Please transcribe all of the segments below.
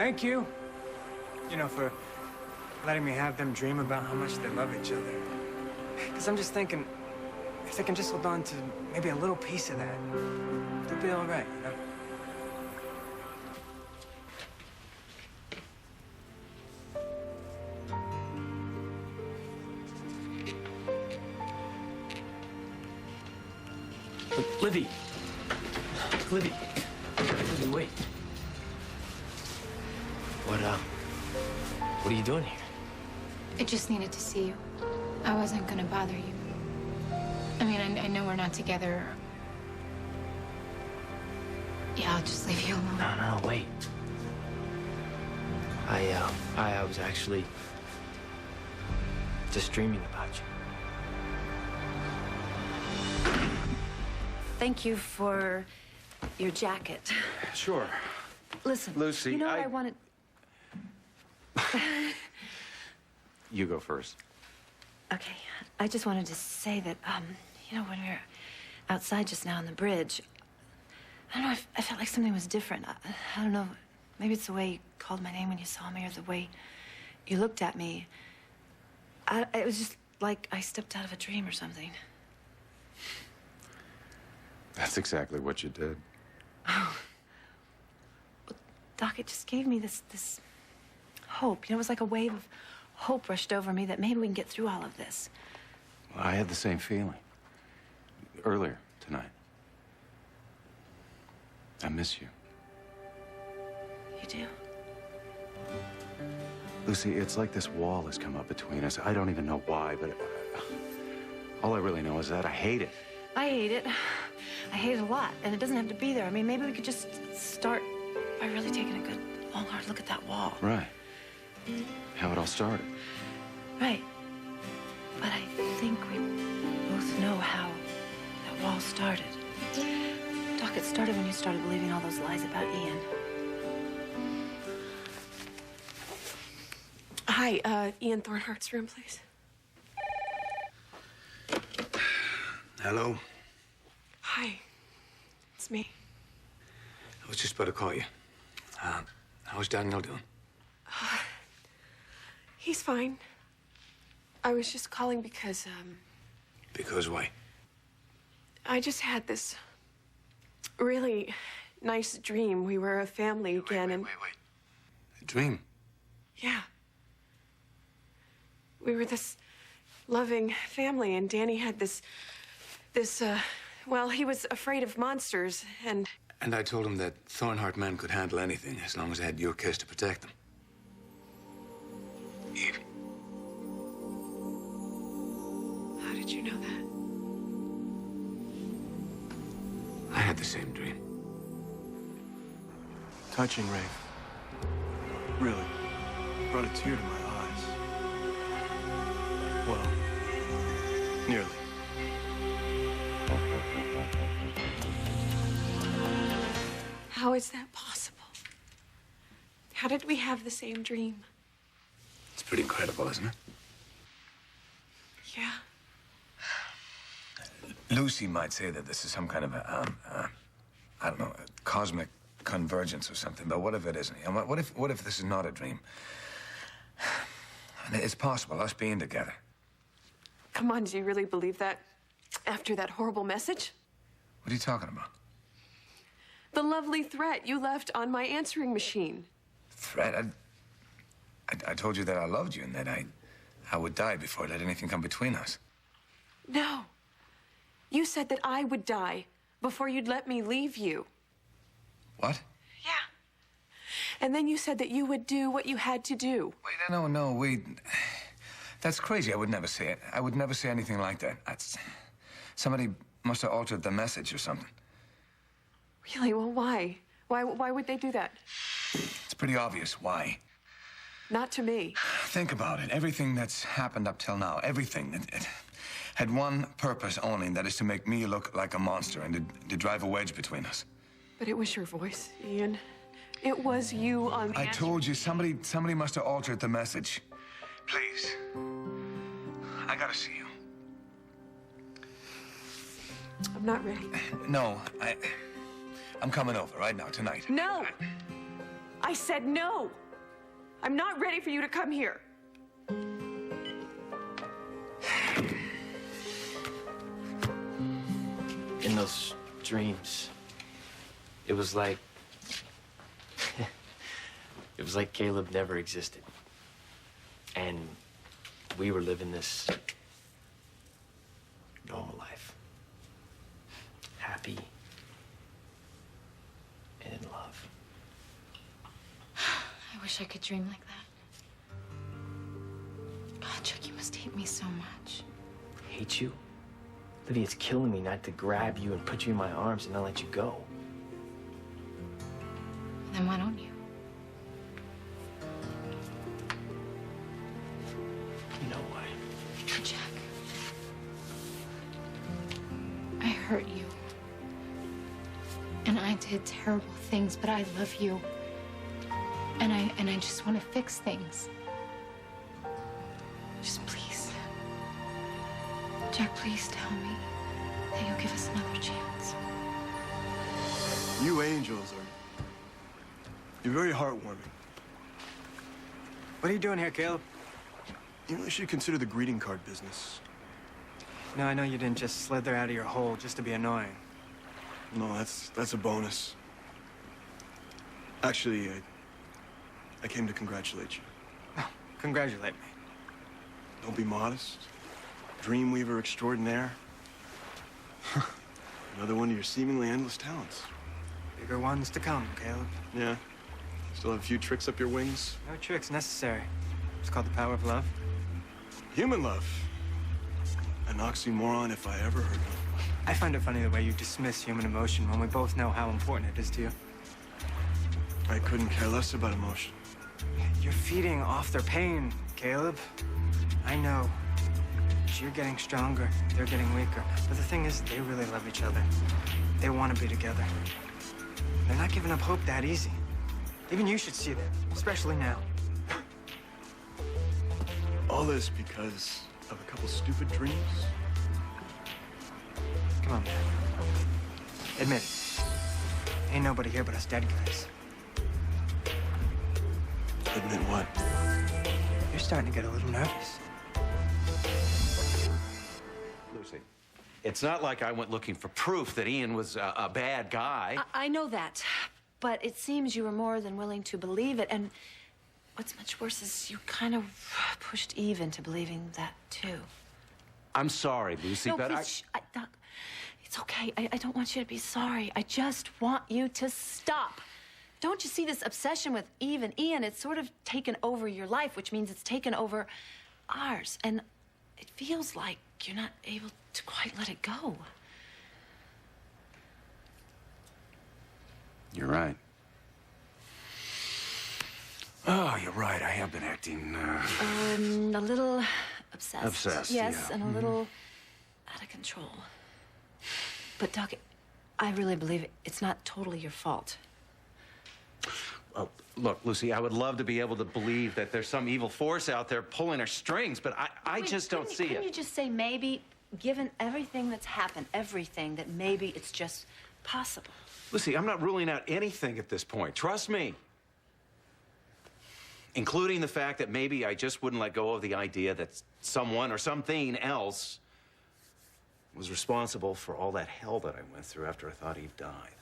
Thank you. You know, for letting me have them dream about how much they love each other. Because I'm just thinking, if they can just hold on to maybe a little piece of that, they'll be all right, you know? Livy! Livy, wait. What are you doing here? I just needed to see you. I wasn't gonna bother you. I mean, I know we're not together. Yeah, I'll just leave you alone. No, wait. I was actually just dreaming about you. Thank you for your jacket. Sure. Listen, Lucy, you know what I wanted... You go first. Okay, I just wanted to say that, you know, when we were outside just now on the bridge, I don't know, I felt like something was different. I don't know, maybe it's the way you called my name when you saw me or the way you looked at me. It was just like I stepped out of a dream or something. That's exactly what you did. Oh. Well, Doc, it just gave me this hope. You know, it was like a wave of hope rushed over me that maybe we can get through all of this. Well, I had the same feeling earlier tonight. I miss you. You do? Lucy, it's like this wall has come up between us. I don't even know why, but all I really know is that I hate it. I hate it. I hate it a lot, and it doesn't have to be there. I mean, maybe we could just start by really taking a good, long, hard look at that wall. Right. How it all started. Right. But I think we both know how that wall started. Doc, it started when you started believing all those lies about Ian. Hi, Ian Thornhart's room, please. Hello? Hi, it's me. I was just about to call you. How's Daniel doing? He's fine. I was just calling because, Because why? I just had this really nice dream. We were a family again, and... Wait. A dream? Yeah. We were this loving family, and Danny had this, well, he was afraid of monsters, and... And I told him that Thornhart men could handle anything as long as they had your kiss to protect them. Eve. How did you know that? I had the same dream. Touching, Rafe. Really. Brought a tear to my eyes. Well, nearly. How is that possible? How did we have the same dream? It's pretty incredible, isn't it? Yeah. Lucy might say that this is some kind of I don't know, a cosmic convergence or something, but what if it isn't? And what if this is not a dream? And it's possible, us being together. Come on, do you really believe that after that horrible message? What are you talking about? The lovely threat you left on my answering machine. Threat? I told you that I loved you and that I would die before I let anything come between us. No. You said that I would die before you'd let me leave you. What? Yeah. And then you said that you would do what you had to do. Wait, no, that's crazy. I would never say it. I would never say anything like that. Somebody must have altered the message or something. Really? Well, why? Why would they do that? It's pretty obvious why. Not to me. Think about it. Everything that's happened up till now, everything, it had one purpose only, and that is to make me look like a monster and to drive a wedge between us. But it was your voice, Ian. It was you on the I told you, somebody must have altered the message. Please. I gotta see you. I'm not ready. No, I'm coming over right now, tonight. No! I I said no. I'm not ready for you to come here. In those dreams, it was like... it was like Caleb never existed. And we were living this normal life. Happy and in love. I wish I could dream like that. God, Chuck, you must hate me so much. Hate you? Livy, it's killing me not to grab you and put you in my arms and not let you go. Then why don't you? You know why. Jack, I hurt you. And I did terrible things, but I love you. And I just want to fix things. Just please. Jack, please tell me that you'll give us another chance. You angels you're very heartwarming. What are you doing here, Caleb? You really should consider the greeting card business. No, I know you didn't just slither out of your hole just to be annoying. No, that's a bonus. Actually, I came to congratulate you. Oh, congratulate me. Don't be modest. Dreamweaver extraordinaire. Another one of your seemingly endless talents. Bigger ones to come, Caleb. Yeah. Still have a few tricks up your wings. No tricks necessary. It's called the power of love. Human love. An oxymoron if I ever heard one. I find it funny the way you dismiss human emotion when we both know how important it is to you. I couldn't care less about emotion. You're feeding off their pain, Caleb. I know. You're getting stronger, they're getting weaker. But the thing is, they really love each other. They want to be together. They're not giving up hope that easy. Even you should see that, especially now. All this because of a couple stupid dreams? Come on, man. Admit it. Ain't nobody here but us dead guys. Admit what? You're starting to get a little nervous. Lucy, it's not like I went looking for proof that Ian was a bad guy. I know that, but it seems you were more than willing to believe it, and what's much worse is you kind of pushed Eve into believing that, too. I'm sorry, Lucy, No, but please, Doc, it's okay. I don't want you to be sorry. I just want you to stop. Don't you see this obsession with Eve and Ian? It's sort of taken over your life, which means it's taken over ours. And it feels like you're not able to quite let it go. You're right. Oh, you're right. I have been acting, A little obsessed. Obsessed, yes, yeah. and a little out of control. But, Doc, I really believe it's not totally your fault. Look, Lucy, I would love to be able to believe that there's some evil force out there pulling our strings, but I just don't see Couldn't it. you just say maybe, given everything that's happened, everything, that maybe it's just possible? Lucy, I'm not ruling out anything at this point. Trust me. Including the fact that maybe I just wouldn't let go of the idea that someone or something else was responsible for all that hell that I went through after I thought Eve died.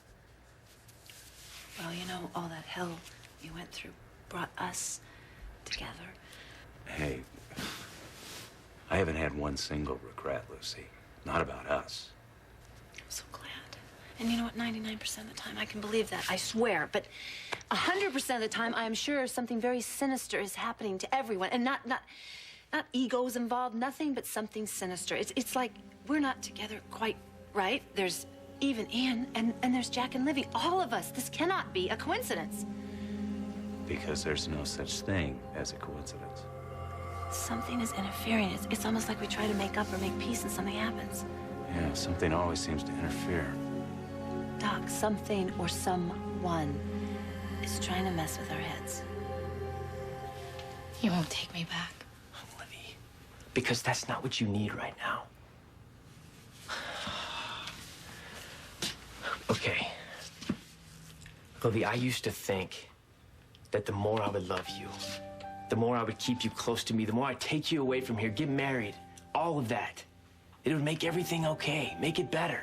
Well, you know, all that hell you went through brought us together. Hey, I haven't had one single regret, Lucy. Not about us. I'm so glad. And you know what? 99% of the time, I can believe that. I swear. But 100% of the time, I am sure something very sinister is happening to everyone. And not egos involved, nothing but something sinister. It's like we're not together quite right. There's even Ian, and there's Jack and Livy. All of us. This cannot be a coincidence. Because there's no such thing as a coincidence. Something is interfering. It's almost like we try to make up or make peace and something happens. Yeah, something always seems to interfere. Doc, something or someone is trying to mess with our heads. You won't take me back. Livy, because that's not what you need right now. Okay. Livy, I used to think that the more I would love you, the more I would keep you close to me, the more I'd take you away from here, get married, all of that. It would make everything okay, make it better.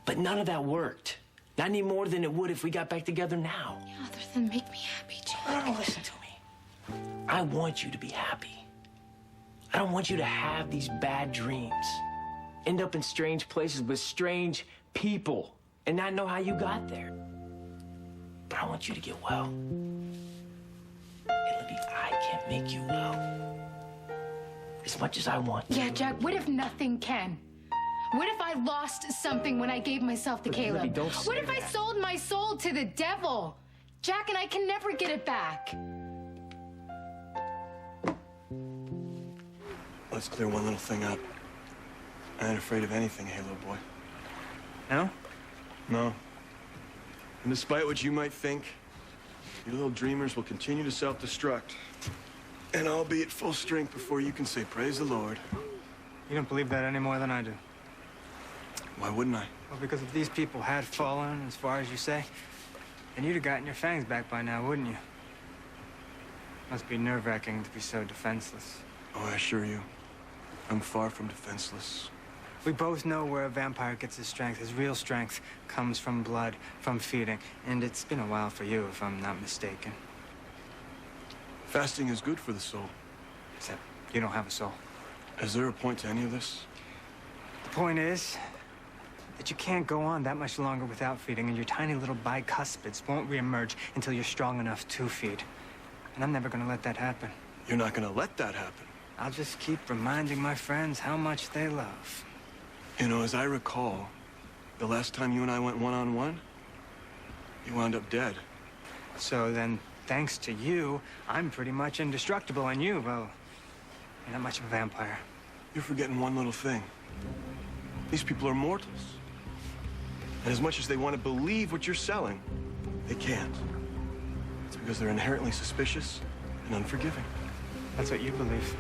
But none of that worked. Not any more than it would if we got back together now. Yeah, other than make me happy, Jack. No, listen to me. I want you to be happy. I don't want you to have these bad dreams, end up in strange places with strange people, and not know how you got there. But I want you to get well. And Libby, I can't make you well. As much as I want to. Yeah, Jack, what if nothing can? What if I lost something when I gave myself to Caleb? Libby, don't say what if I that. sold my soul to the devil? Jack and I can never get it back. Let's clear one little thing up. I ain't afraid of anything, Halo boy. No? No. And despite what you might think, your little dreamers will continue to self-destruct. And I'll be at full strength before you can say, praise the Lord. You don't believe that any more than I do. Why wouldn't I? Well, because if these people had fallen, as far as you say, then you'd have gotten your fangs back by now, wouldn't you? Must be nerve-wracking to be so defenseless. Oh, I assure you, I'm far from defenseless. We both know where a vampire gets his strength. His real strength comes from blood, from feeding. And it's been a while for you, if I'm not mistaken. Fasting is good for the soul. Except you don't have a soul. Is there a point to any of this? The point is that you can't go on that much longer without feeding, and your tiny little bicuspids won't reemerge until you're strong enough to feed. And I'm never gonna let that happen. You're not gonna let that happen. I'll just keep reminding my friends how much they love. You know, as I recall, the last time you and I went one-on-one, you wound up dead. So then, thanks to you, I'm pretty much indestructible, and you, well, you're not much of a vampire. You're forgetting one little thing. These people are mortals. And as much as they want to believe what you're selling, they can't. It's because they're inherently suspicious and unforgiving. That's what you believe.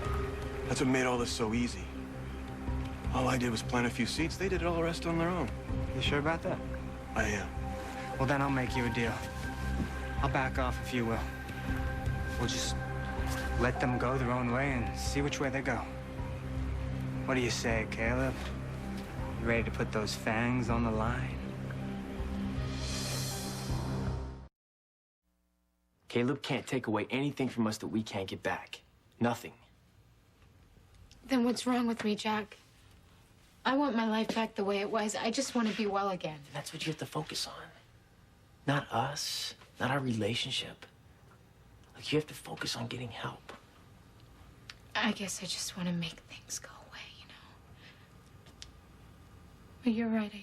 That's what made all this so easy. All I did was plant a few seeds. They did all the rest on their own. You sure about that? I am. Well, then I'll make you a deal. I'll back off if you will. We'll just let them go their own way and see which way they go. What do you say, Caleb? You ready to put those fangs on the line? Caleb can't take away anything from us that we can't get back. Nothing. Then what's wrong with me, Jack? I want my life back the way it was. I just want to be well again. And that's what you have to focus on. Not us, not our relationship. Like, you have to focus on getting help. I guess I just want to make things go away, you know. But you're right.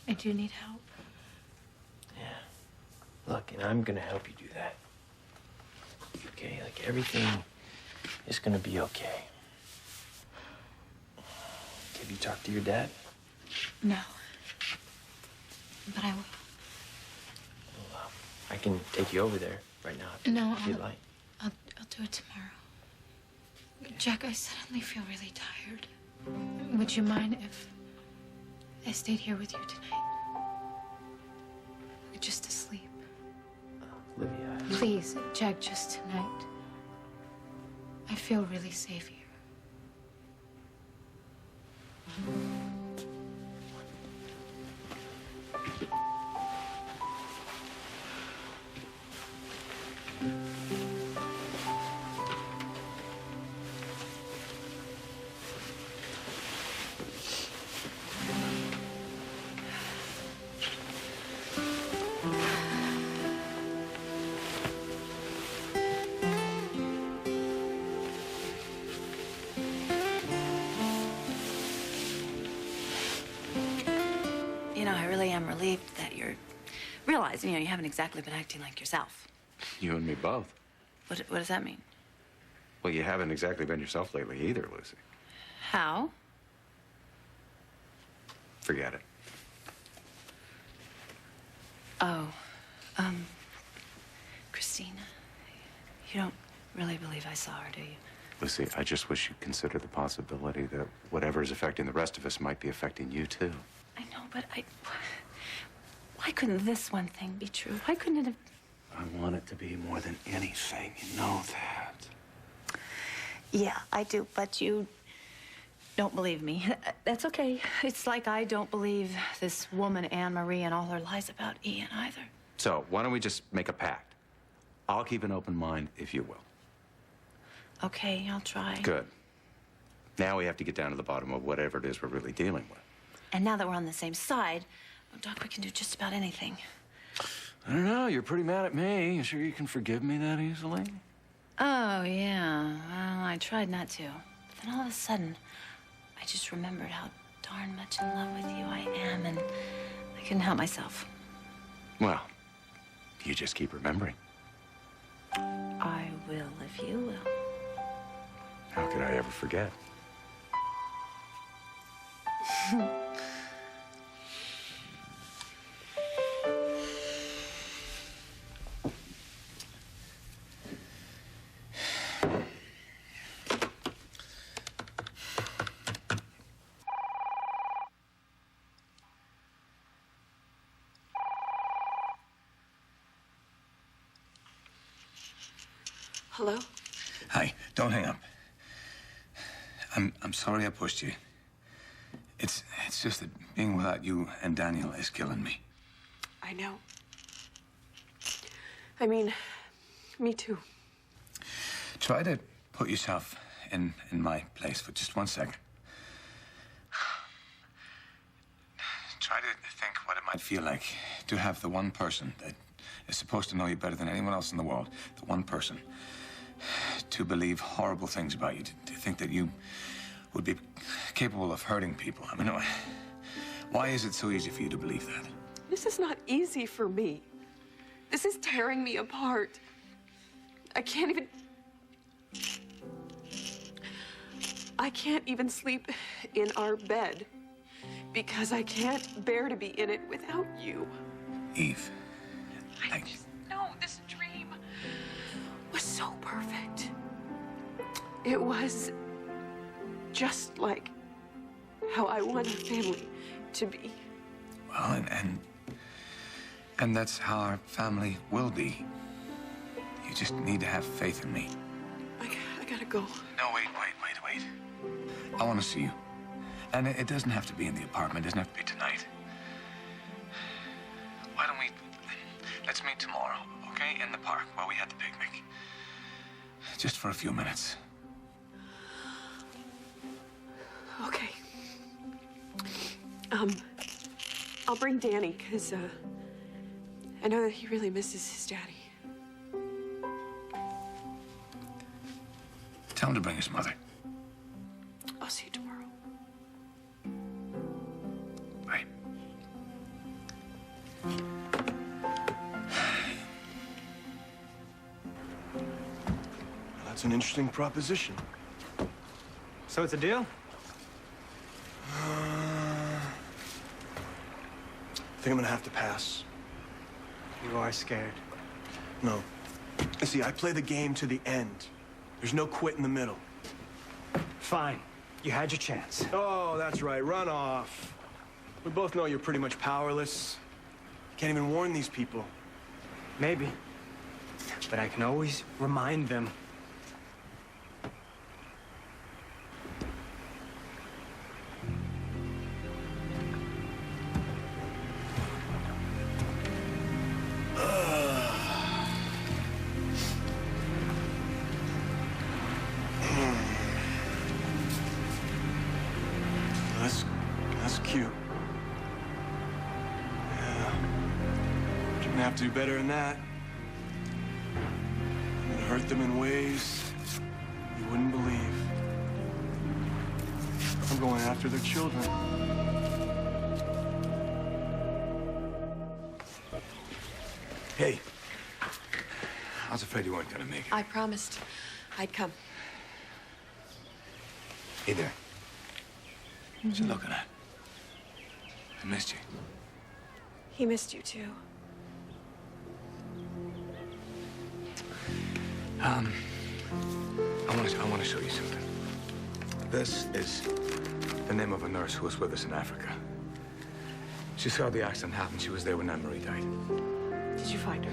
I do need help. Yeah. Look, and I'm gonna help you do that. Okay? Like, everything is gonna be okay. Have you talked to your dad? No. But I will. Well, I can take you over there right now No, if you'd like. I'll do it tomorrow. Jack, I suddenly feel really tired. Would you mind if I stayed here with you tonight? Just to sleep. Olivia. Please, Jack, just tonight. I feel really safe here. You know, I really am relieved that you're realizing, you haven't exactly been acting like yourself. You and me both. What does that mean? Well, you haven't exactly been yourself lately either, Lucy. How? Forget it. Oh, Christina, you don't really believe I saw her, do you? Lucy, I just wish you'd consider the possibility that whatever is affecting the rest of us might be affecting you, too. I know, but why couldn't this one thing be true? Why couldn't it have... I want it to be more than anything. You know that. Yeah, I do, but you don't believe me. That's okay. It's like I don't believe this woman, Anne-Marie, and all her lies about Ian either. So, why don't we just make a pact? I'll keep an open mind if you will. Okay, I'll try. Good. Now we have to get down to the bottom of whatever it is we're really dealing with. And now that we're on the same side, oh, Doc, we can do just about anything. I don't know. You're pretty mad at me. You sure you can forgive me that easily? Oh, yeah. Well, I tried not to. But then all of a sudden, I just remembered how darn much in love with you I am, and I couldn't help myself. Well, you just keep remembering. I will if you will. How could I ever forget? Hello? Hi, don't hang up. I'm sorry I pushed you. It's just that being without you and Daniel is killing me. I know. I mean, me too. Try to put yourself in my place for just 1 second. Try to think what it might feel like to have the one person that is supposed to know you better than anyone else in the world, the one person, to believe horrible things about you, to think that you would be capable of hurting people. I mean, why is it so easy for you to believe that? This is not easy for me. This is tearing me apart. I can't even sleep in our bed because I can't bear to be in it without you. Eve, I just know this dream was so perfect. It was just like how I want our family to be. well, and that's how our family will be. You just need to have faith in me. I gotta go. No, wait. I want to see you. And it doesn't have to be in the apartment. It doesn't have to be tonight. Why don't let's meet tomorrow, okay? In the park where we had the picnic. Just for a few minutes. Okay. I'll bring Danny, because, I know that he really misses his daddy. Tell him to bring his mother. I'll see you tomorrow. Bye. That's an interesting proposition. So it's a deal? I think I'm gonna have to pass. You are scared. No. You see, I play the game to the end. There's no quit in the middle. Fine. You had your chance. Oh, that's right. Run off. We both know you're pretty much powerless. You can't even warn these people. Maybe. But I can always remind them. That's cute. Yeah. You're gonna have to do better than that. I'm gonna hurt them in ways you wouldn't believe. I'm going after their children. Hey. I was afraid you weren't gonna make it. I promised I'd come. Hey there. What you looking at? I missed you. He missed you, too. I want to show you something. This is the name of a nurse who was with us in Africa. She saw the accident happen. She was there when Anne-Marie died. Did you find her?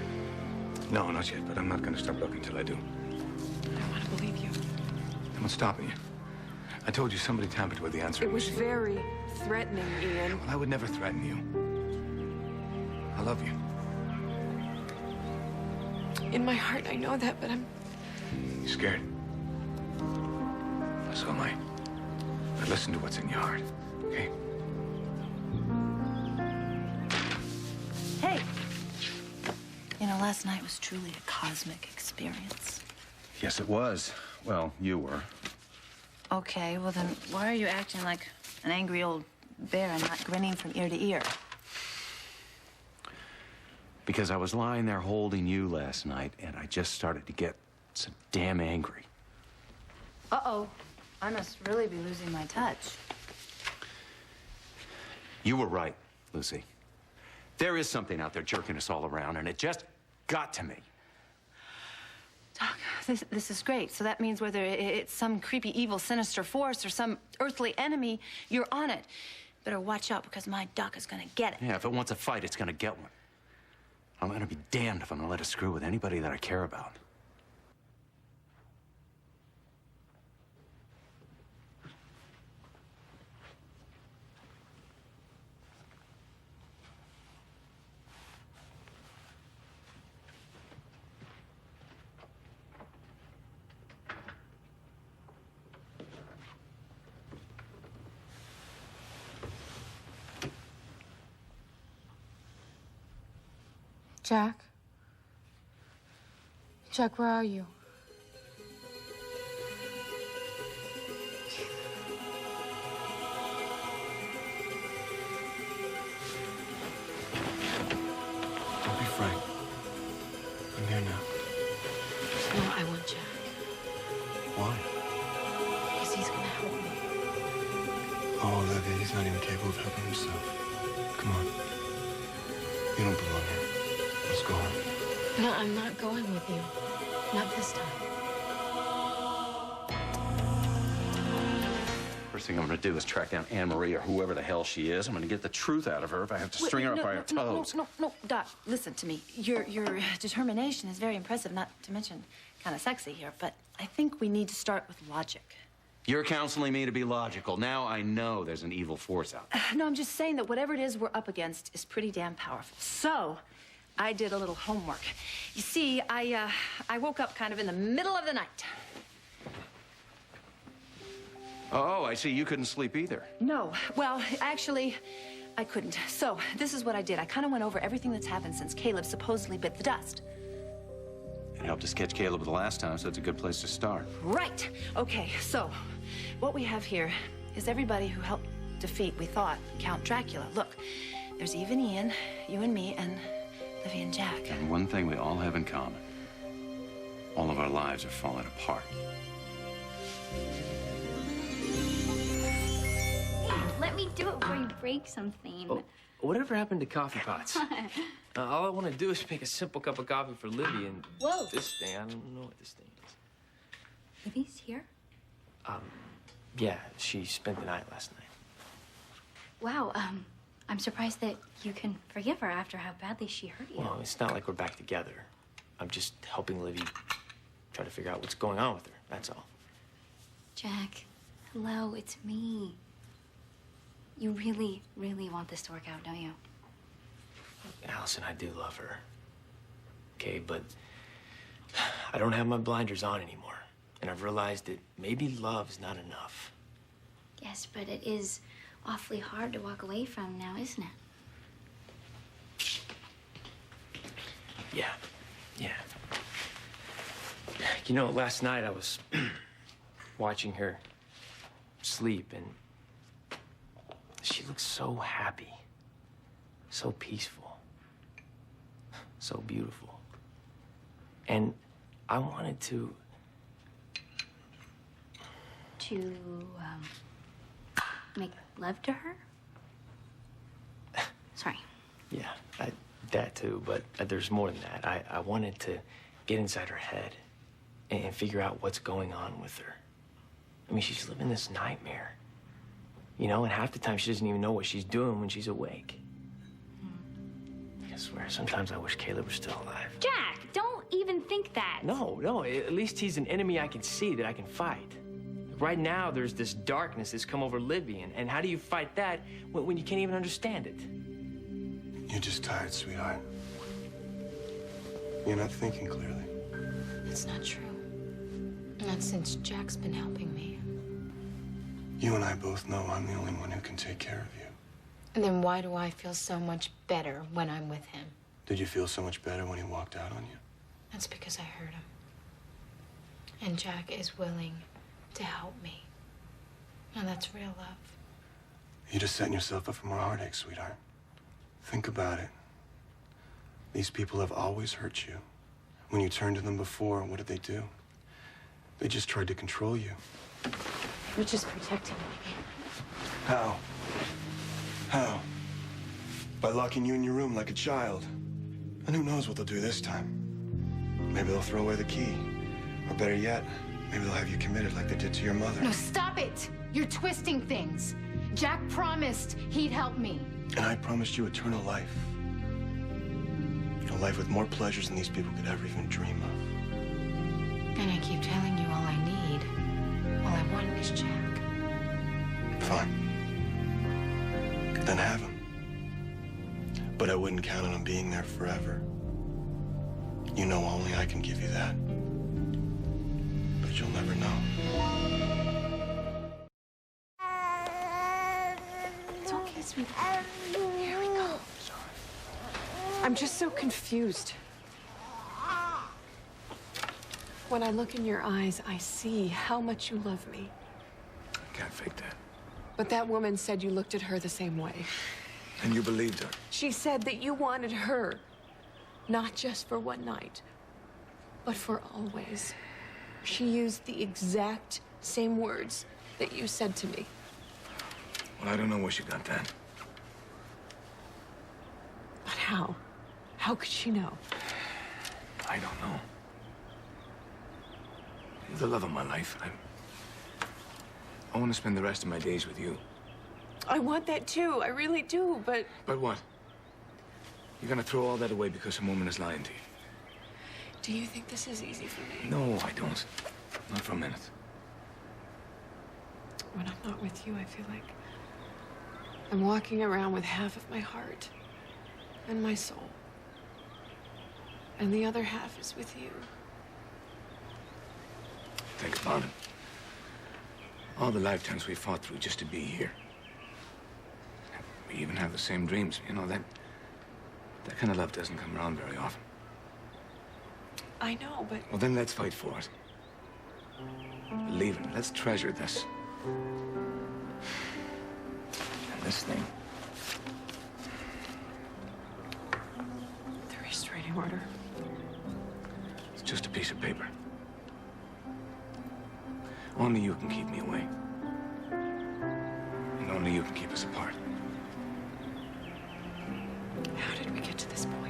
No, not yet, but I'm not going to stop looking till I do. I don't want to believe you. I'm not stopping you. I told you somebody tampered with the answering It was machine. very threatening, Ian. Well, I would never threaten you. I love you. In my heart, I know that, but I'm... You scared? So am I. But listen to what's in your heart, okay? Hey. You know, last night was truly a cosmic experience. Yes, it was. Well, you were. Okay, well then, why are you acting like an angry old bear and not grinning from ear to ear? Because I was lying there holding you last night, and I just started to get so damn angry. Uh-oh. I must really be losing my touch. You were right, Lucy. There is something out there jerking us all around, and it just got to me. Doc, this is great. So that means whether it's some creepy, evil, sinister force or some earthly enemy, you're on it. Better watch out because my Doc is gonna get it. Yeah, if it wants a fight, it's gonna get one. I'm gonna be damned if I'm gonna let it screw with anybody that I care about. Jack? Jack, where are you? Don't be frank. I'm here now. No, I want Jack. Why? Because he's gonna help me. Oh, Olivia, he's not even capable of helping himself. Come on. You don't belong here. Let's go home. No, I'm not going with you. Not this time. First thing I'm gonna do is track down Anne Marie or whoever the hell she is. I'm gonna get the truth out of her if I have to string her up by her toes. No, Doc, listen to me. Your determination is very impressive, not to mention kind of sexy here, but I think we need to start with logic. You're counseling me to be logical. Now I know there's an evil force out there. No, I'm just saying that whatever it is we're up against is pretty damn powerful. So, I did a little homework. You see, I woke up kind of in the middle of the night. Oh, I see. You couldn't sleep either. No, well, actually, I couldn't. So, this is what I did. I kind of went over everything that's happened since Caleb supposedly bit the dust. It helped us catch Caleb the last time, so it's a good place to start. Right. Okay, so what we have here is everybody who helped defeat, we thought, Count Dracula. Look, there's Eve and Ian, you and me, and Livy and Jack. And one thing we all have in common. All of our lives are falling apart. Let me do it before you break something. Oh, whatever happened to coffee pots? All I want to do is make a simple cup of coffee for Livy, and Whoa. this thing, I don't know what this thing is. Livy's here? Yeah, she spent the night last night. Wow, I'm surprised that you can forgive her after how badly she hurt you. Well, it's not like we're back together. I'm just helping Livy try to figure out what's going on with her, that's all. Jack, hello, it's me. You really, really want this to work out, don't you? Allison, I do love her. Okay, but I don't have my blinders on anymore. And I've realized that maybe love's not enough. Yes, but it is awfully hard to walk away from now, isn't it? Yeah. You know, last night I was watching her sleep, and she looked so happy, so peaceful, so beautiful. And I wanted to... To, make love to her? Sorry. Yeah, that too, but there's more than that. I wanted to get inside her head and figure out what's going on with her. I mean, she's living this nightmare. You know, and half the time she doesn't even know what she's doing when she's awake. I swear, sometimes I wish Caleb was still alive. Jack, don't even think that? No, at least he's an enemy I can see, that I can fight. Right now, there's this darkness that's come over Livy, and how do you fight that when you can't even understand it? You're just tired, sweetheart. You're not thinking clearly. That's not true. Not since Jack's been helping me. You and I both know I'm the only one who can take care of you. And then why do I feel so much better when I'm with him? Did you feel so much better when he walked out on you? That's because I hurt him. And Jack is willing to help me. And that's real love. You're just setting yourself up for more heartache, sweetheart. Think about it. These people have always hurt you. When you turned to them before, what did they do? They just tried to control you. You're just protecting me. How? How? By locking you in your room like a child. And who knows what they'll do this time? Maybe they'll throw away the key. Or better yet, maybe they'll have you committed like they did to your mother. No, stop it! You're twisting things. Jack promised he'd help me. And I promised you eternal life. A life with more pleasures than these people could ever even dream of. And I keep telling you all I need. All I want is Jack. Fine. Then have him. But I wouldn't count on him being there forever. You know only I can give you that. But you'll never know. It's okay, sweetheart. Here we go. I'm just so confused. When I look in your eyes, I see how much you love me. I can't fake that. But that woman said you looked at her the same way. And you believed her? She said that you wanted her, not just for one night, but for always. She used the exact same words that you said to me. Well, I don't know where she got that. But how? How could she know? I don't know. You're the love of my life. I want to spend the rest of my days with you. I want that too, I really do, but... But what? You're gonna throw all that away because some woman is lying to you? Do you think this is easy for me? No, I don't. Not for a minute. When I'm not with you, I feel like I'm walking around with half of my heart and my soul. And the other half is with you. Think about it. All the lifetimes we fought through just to be here. We even have the same dreams. You know, that kind of love doesn't come around very often. I know, but... Well, then let's fight for it. Believe in it. Let's treasure this. And this thing. The restraining order. It's just a piece of paper. Only you can keep me away. And only you can keep us apart. How did we get to this point?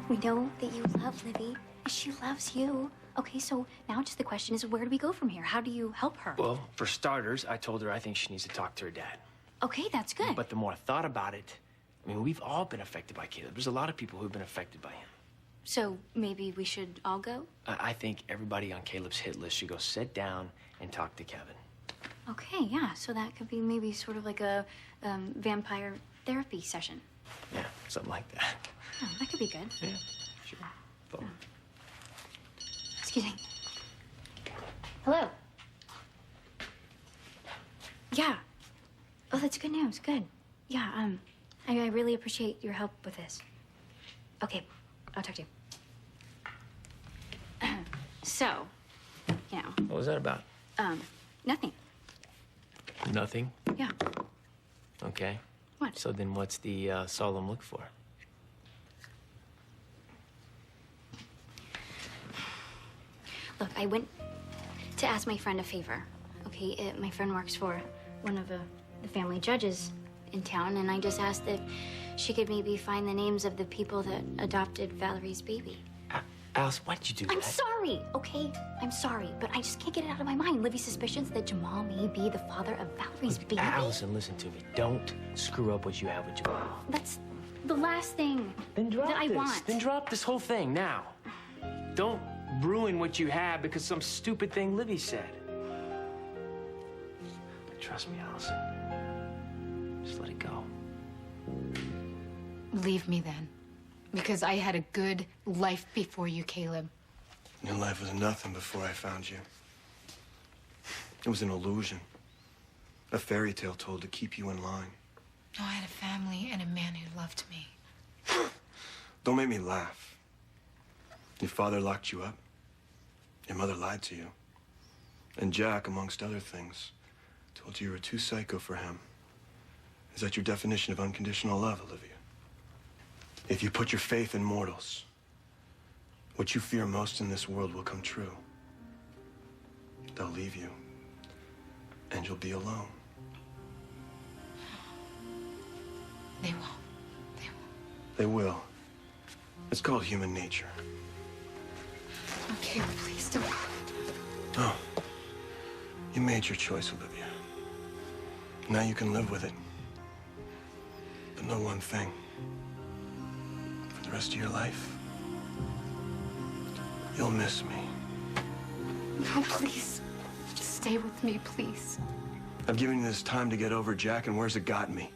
We know that you love Livy, and she loves you. Okay, so now just the question is, where do we go from here? How do you help her? Well, for starters, I told her I think she needs to talk to her dad. Okay, that's good. But the more I thought about it, I mean, we've all been affected by Caleb. There's a lot of people who've been affected by him. So maybe we should all go? I think everybody on Caleb's hit list should go sit down and talk to Kevin. Okay, yeah, so that could be maybe sort of like a vampire therapy session. Yeah, something like that. Oh, that could be good. Yeah, sure. Both. Excuse me. Hello. Yeah. Oh, that's good news. Good. Yeah, I really appreciate your help with this. Okay, I'll talk to you. So, you know. What was that about? Nothing. Nothing? Yeah. Okay. What? So then what's the solemn look for? Look, I went to ask my friend a favor. Okay, my friend works for one of the family judges in town, and I just asked if she could maybe find the names of the people that adopted Valerie's baby. Alice, why did you do that? I'm sorry, okay? I'm sorry, but I just can't get it out of my mind. Livy's suspicions that Jamal may be the father of Valerie's baby. Allison, listen to me. Don't screw up what you have with Jamal. That's the last thing that I want. Then drop this whole thing now. Don't ruin what you have because some stupid thing Livy said. Trust me, Allison. Just let it go. Leave me then. Because I had a good life before you, Caleb. Your life was nothing before I found you. It was an illusion. A fairy tale told to keep you in line. No, I had a family and a man who loved me. Don't make me laugh. Your father locked you up. Your mother lied to you. And Jack, amongst other things, told you were too psycho for him. Is that your definition of unconditional love, Olivia? If you put your faith in mortals, what you fear most in this world will come true. They'll leave you, and you'll be alone. They won't. They won't. They will. It's called human nature. Okay, please don't. Oh, you made your choice, Olivia. Now you can live with it. But know one thing. For the rest of your life, you'll miss me. No, please. Stay with me, please. I've given you this time to get over Jack, and where's it gotten me?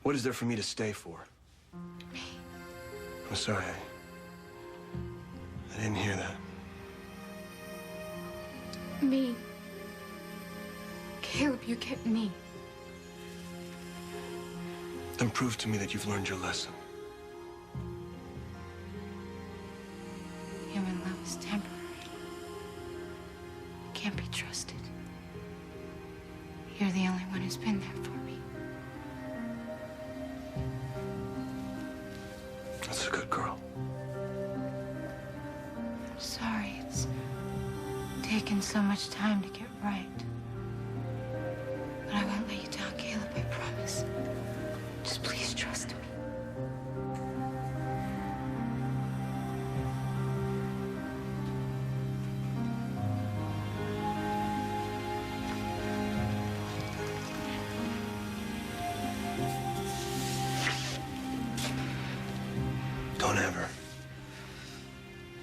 What is there for me to stay for? Me. I'm sorry. I didn't hear that. Me. Caleb, you get me. Then prove to me that you've learned your lesson. Human love is temporary. Can't be trusted. You're the only one who's been there for me. That's a good girl. I'm sorry it's taken so much time to get right. But I won't let you down, Caleb, I promise. Just please trust me.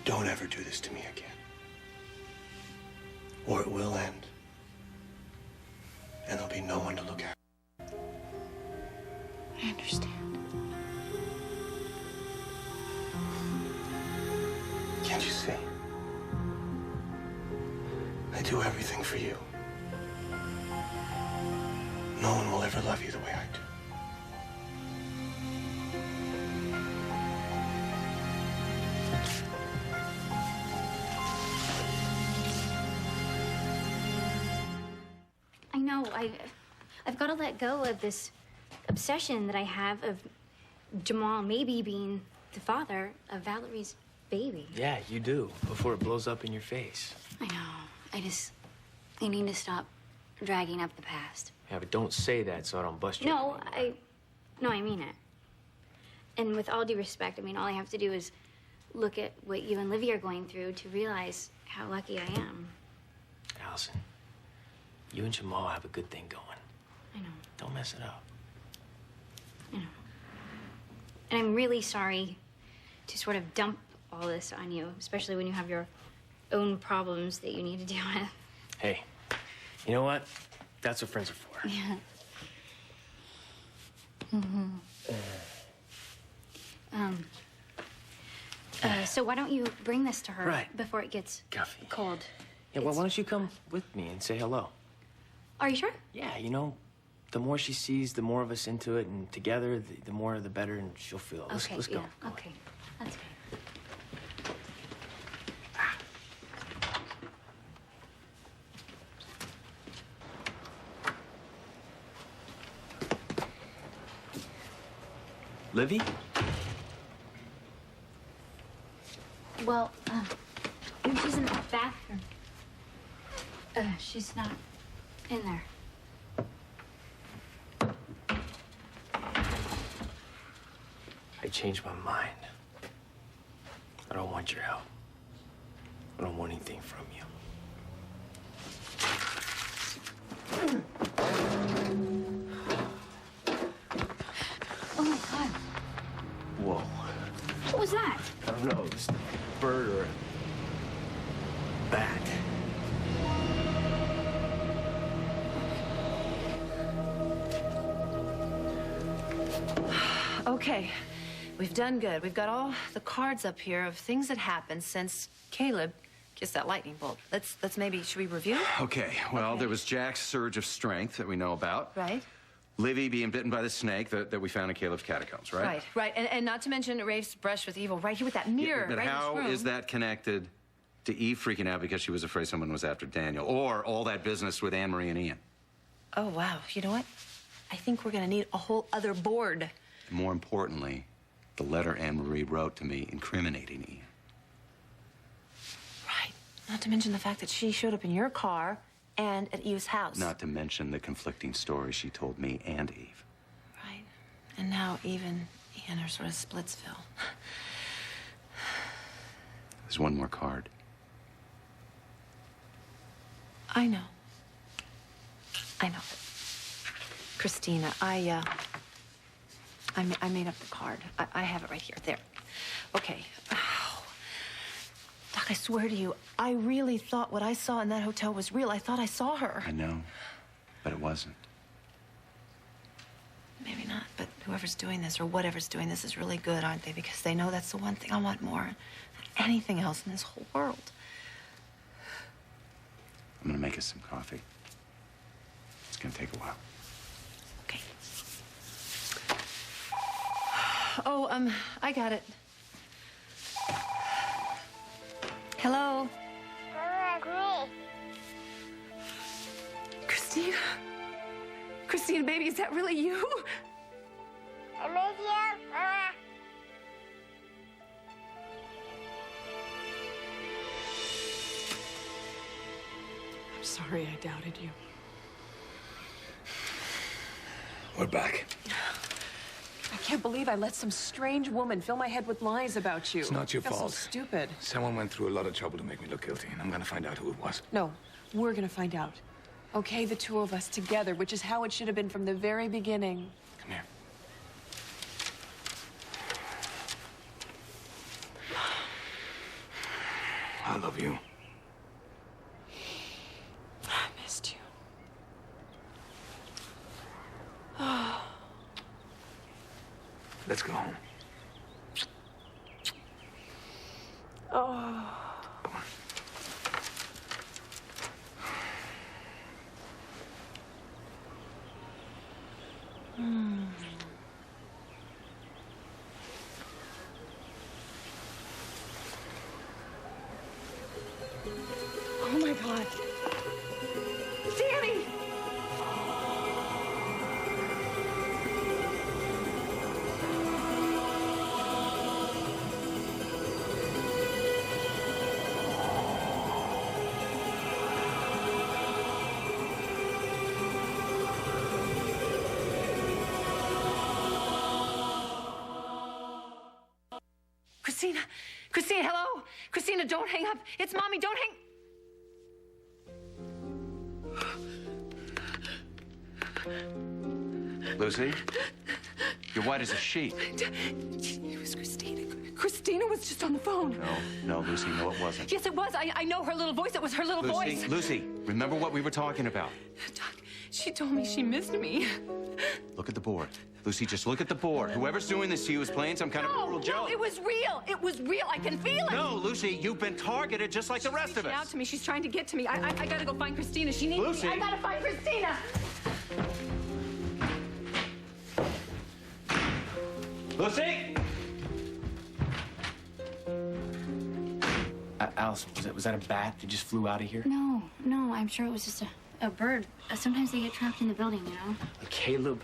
Don't ever do this to me again. Or it will end. And there'll be no one to look after. I understand. Can't you see? I do everything for you. No one will ever love you the way I do. I know, I've got to let go of this obsession that I have of Jamal maybe being the father of Valerie's baby. Yeah, you do, before it blows up in your face. I know. I need to stop dragging up the past. Yeah, but don't say that so I don't bust you. No, I mean it. And with all due respect, I mean, all I have to do is look at what you and Livy are going through to realize how lucky I am. Allison, you and Jamal have a good thing going. I know. Don't mess it up. I know. And I'm really sorry to sort of dump all this on you, especially when you have your own problems that you need to deal with. Hey, you know what? That's what friends are for. Yeah. So why don't you bring this to her Right. before it gets Guffey. cold? Yeah, well, why don't you come with me and say hello? Are you sure? Yeah, you know, the more she sees, the more of us into it, and together, the more the better, and she'll feel it. Let's Okay, go. yeah. Come on. Okay, that's good. Livy? Well, Maybe she's in the bathroom. She's not in there. I changed my mind. I don't want your help. I don't want anything from you. Oh my God. Whoa. What was that? I don't know, this bird or a bat. Okay, we've done good. We've got all the cards up here of things that happened since Caleb kissed that lightning bolt. Let's maybe, should we review? Okay, well, there was Jack's surge of strength that we know about. Right. Livy being bitten by the snake that we found in Caleb's catacombs, right? Right. And not to mention Rafe's brush with evil right here with that mirror, But right in how this room. is that connected to Eve freaking out because she was afraid someone was after Daniel? Or all that business with Anne-Marie and Ian? Oh, wow. You know what? I think we're gonna need a whole other board. More importantly, the letter Anne-Marie wrote to me incriminating Ian. Right. Not to mention the fact that she showed up in your car and at Eve's house. Not to mention the conflicting stories she told me and Eve. Right. And now Eve and Ian are sort of Splitsville. There's one more card. I know. Christina, I made up the card. I have it right here. There. Okay. Ow. Doc, I swear to you, I really thought what I saw in that hotel was real. I thought I saw her. I know, but it wasn't. Maybe not, but whoever's doing this or whatever's doing this is really good, aren't they? Because they know that's the one thing I want more than anything else in this whole world. I'm gonna make us some coffee. It's gonna take a while. Okay. Oh, I got it. Hello? Christina? Christina, baby, is that really you? I miss you, Mama. I'm sorry I doubted you. We're back. I can't believe I let some strange woman fill my head with lies about you. It's not your I feel fault. So stupid. Someone went through a lot of trouble to make me look guilty, and I'm gonna find out who it was. No, we're gonna find out. Okay, the two of us together, which is how it should have been from the very beginning. Come here. I love you. I missed you. Let's go home. Oh. Come on. Oh my God. Danny! Christina! Christina, hello? Christina, don't hang up. It's Mommy, don't hang... Lucy, you're white as a sheet. It was Christina. Christina was just on the phone. No, Lucy, no, it wasn't. Yes, it was. I know her little voice. It was her little voice. Lucy, remember what we were talking about. Doc, she told me she missed me. Look at the board. Lucy, just look at the board. Whoever's doing this to you is playing some kind of brutal joke. No, it was real. It was real. I can feel it. No, Lucy, you've been targeted just like the rest of She's reaching out us. to me. She's trying to get to me. I gotta go find Christina. She needs Lucy. me. I gotta find Christina. Lucy! Alice, was that a bat that just flew out of here? No, I'm sure it was just a bird. Sometimes they get trapped in the building, you know? Caleb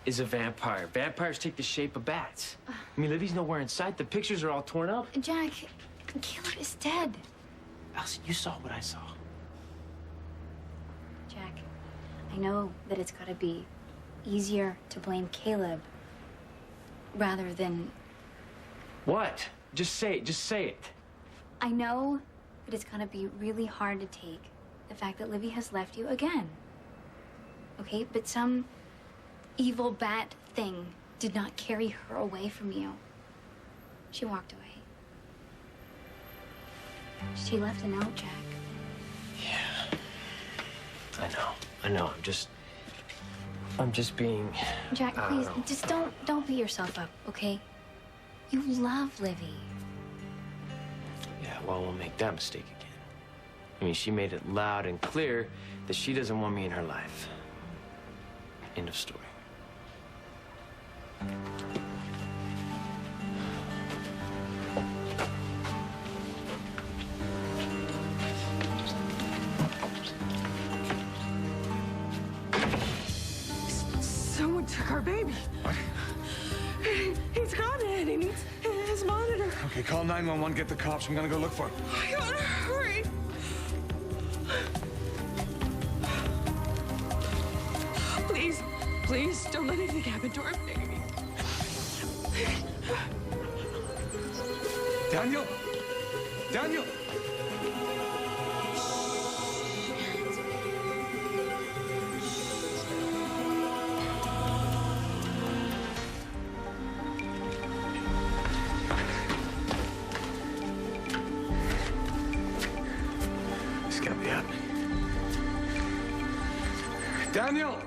is a vampire. Vampires take the shape of bats. I mean, Livy's nowhere in sight. The pictures are all torn up. Jack, Caleb is dead. Allison, you saw what I saw. Jack, I know that it's gotta be easier to blame Caleb rather than... What? Just say it. Just say it. I know that it's gonna be really hard to take the fact that Livy has left you again. Okay, but some evil bat thing did not carry her away from you. She walked away. She left a note, Jack. Yeah. I know. I'm just being... Jack, please, just don't beat yourself up, okay? You love Livy. Yeah, well, we'll make that mistake again. I mean, she made it loud and clear that she doesn't want me in her life. End of story. Someone took our baby. What? He's got it. He needs his monitor. Okay, call 911, get the cops. I'm gonna go look for him. I gotta hurry. Please, don't let anything happen to our baby. Daniel! Daniel! This can't be happening. Daniel!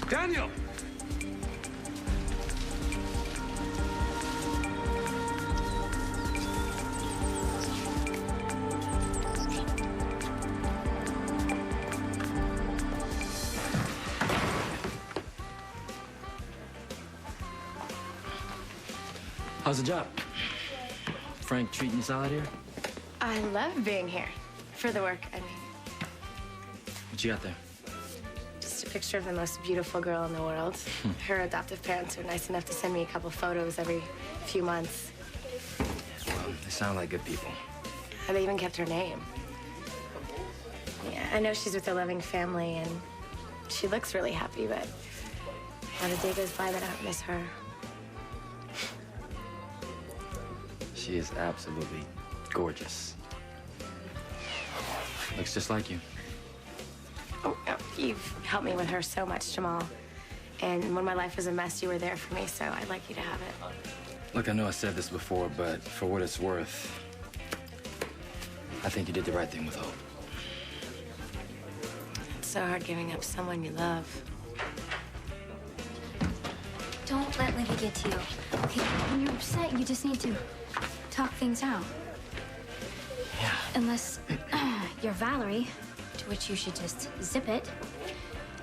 Daniel! How's the job? Frank treating you solid here? I love being here. For the work, I mean. What you got there? Just a picture of the most beautiful girl in the world. Her adoptive parents are nice enough to send me a couple photos every few months. Well, they sound like good people. And they even kept her name. Yeah, I know she's with a loving family, and she looks really happy, but not a day goes by that I don't miss her. She is absolutely gorgeous. Looks just like you. Oh, you've helped me with her so much, Jamal. And when my life was a mess, you were there for me, so I'd like you to have it. Look, I know I said this before, but for what it's worth, I think you did the right thing with Hope. It's so hard giving up someone you love. Don't let Livy get to you. Okay, when you're upset, you just need to talk things out. Yeah. Unless you're Valerie, to which you should just zip it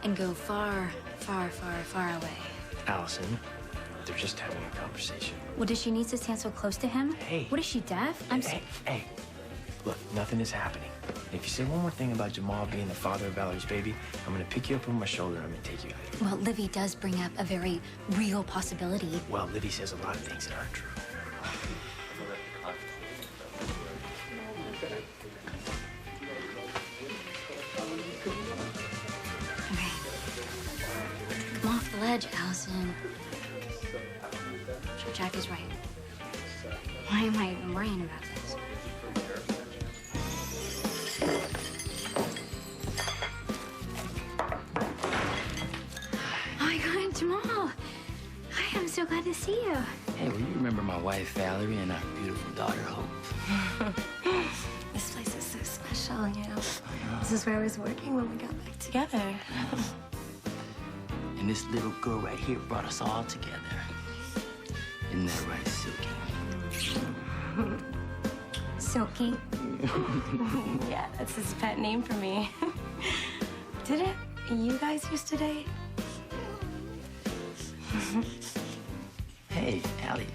and go far, far, far, far away. Allison, they're just having a conversation. Well, does she need to stand so close to him? Hey. What is she, deaf? Hey. Look, nothing is happening. And if you say one more thing about Jamal being the father of Valerie's baby, I'm gonna pick you up on my shoulder and I'm gonna take you out of here. Well, Livy does bring up a very real possibility. Well, Livy says a lot of things that aren't true. Okay. Come off the ledge, Allison. Jack is right. Why am I even worrying about this? Oh my God, Jamal. Hi, I'm so glad to see you. Hey, well, you remember my wife, Valerie, and our beautiful daughter, Hope. This place is so special, you know. This is where I was working when we got back together. And this little girl right here brought us all together. Isn't that right, Silky? Silky. Yeah, that's his pet name for me. Didn't you guys used to date? Hey, Allie.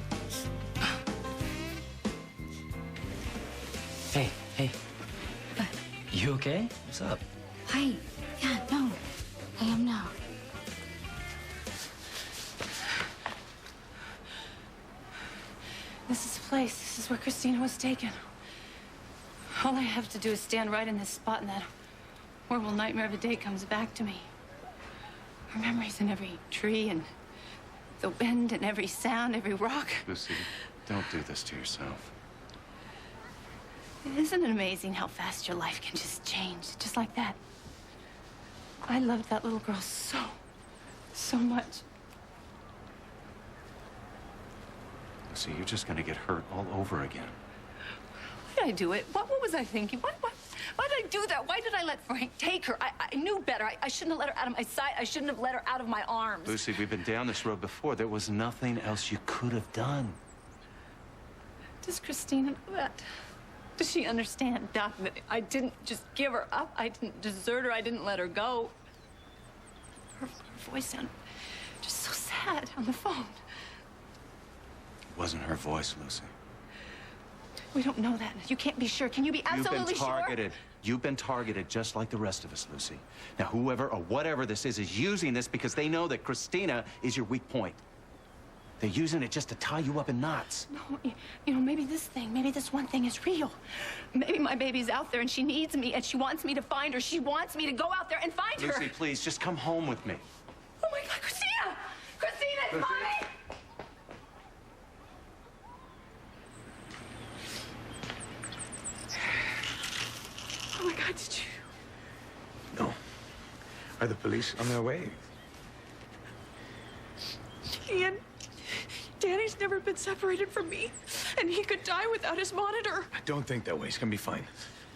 Hey. You okay? What's up? Hi. Yeah, no. I am now. This is the place. This is where Christina was taken. All I have to do is stand right in this spot and that horrible nightmare of a day comes back to me. Her memories in every tree and the wind and every sound, every rock. Lucy, don't do this to yourself. Isn't it amazing how fast your life can just change, just like that? I loved that little girl so much. Lucy, you're just gonna get hurt all over again. Why did I do it? What was I thinking? Why did I do that? Why did I let Frank take her? I knew better. I shouldn't have let her out of my sight. I shouldn't have let her out of my arms. Lucy, we've been down this road before. There was nothing else you could have done. Does Christina know that? Does she understand, Doc, that I didn't just give her up? I didn't desert her. I didn't let her go. Her voice sounded just so sad on the phone. It wasn't her voice, Lucy. We don't know that. You can't be sure. Can you be absolutely You've been targeted. sure? You've been targeted just like the rest of us, Lucy. Now, whoever or whatever this is using this because they know that Christina is your weak point. They're using it just to tie you up in knots. No, you know, maybe this one thing is real. Maybe my baby's out there and she needs me and she wants me to find her. She wants me to go out there and find her. Lucy, please, just come home with me. Oh my God, Christina! Christina, it's Mommy! Oh my God, did you? No. Are the police on their way? Ian, Danny's never been separated from me, and he could die without his monitor. I don't think that way. He's gonna be fine.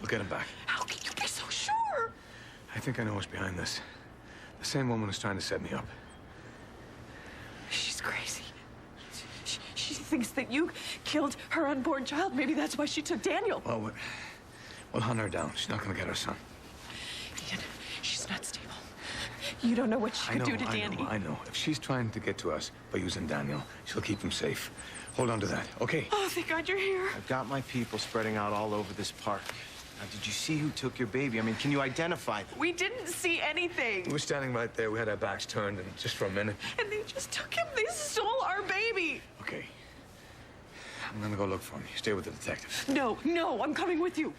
We'll get him back. How can you be so sure? I think I know what's behind this. The same woman who's trying to set me up. She's crazy. She thinks that you killed her unborn child. Maybe that's why she took Daniel. Well, we'll hunt her down. She's not gonna get her son. Ian, she's not stable. You don't know what she could do to Danny. I know. If she's trying to get to us by using Daniel, she'll keep him safe. Hold on to that, okay? Oh, thank God you're here. I've got my people spreading out all over this park. Now, did you see who took your baby? I mean, can you identify them? We didn't see anything. We were standing right there. We had our backs turned, and just for a minute. And they just took him. They stole our baby. Okay. I'm gonna go look for him. You stay with the detective. No, I'm coming with you.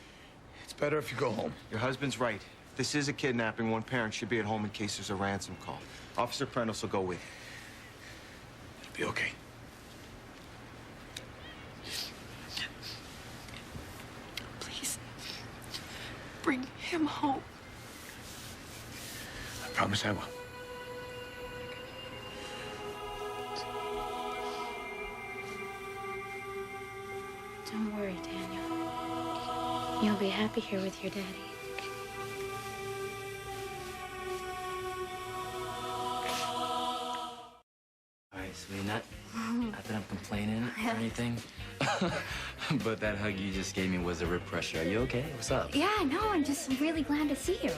It's better if you go home. Your husband's right. If this is a kidnapping, one parent should be at home in case there's a ransom call. Officer Prentice will go with you. It'll be okay. Please, bring him home. I promise I will. Don't worry, Daniel. You'll be happy here with your daddy. All right, sweetie, not that I'm complaining or anything, but that hug you just gave me was a rib pressure. Are you okay? What's up? Yeah, no, I'm just really glad to see you.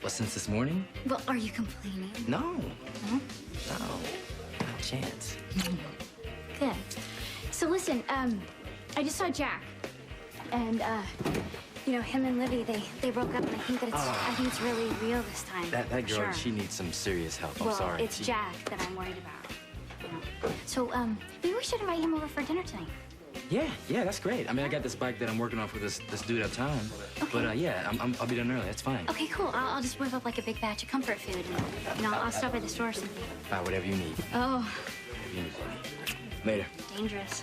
Well, since this morning? Well, are you complaining? No. No? No. Not a chance. Good. So listen, I just saw Jack. And, you know, him and Livy, they broke up, and I think that I think it's really real this time. That girl, Sure. she needs some serious help. I'm Well, sorry. it's Jack that I'm worried about. You know. So, maybe we should invite him over for dinner tonight. Yeah, that's great. I mean, I got this bike that I'm working on for this dude uptown. Okay. But yeah, I'll be done early. That's fine. Okay, cool. I'll just whip up like a big batch of comfort food, and you know, I'll stop at the store or something. All right, whatever you need. Oh, Whatever you need. Later. dangerous.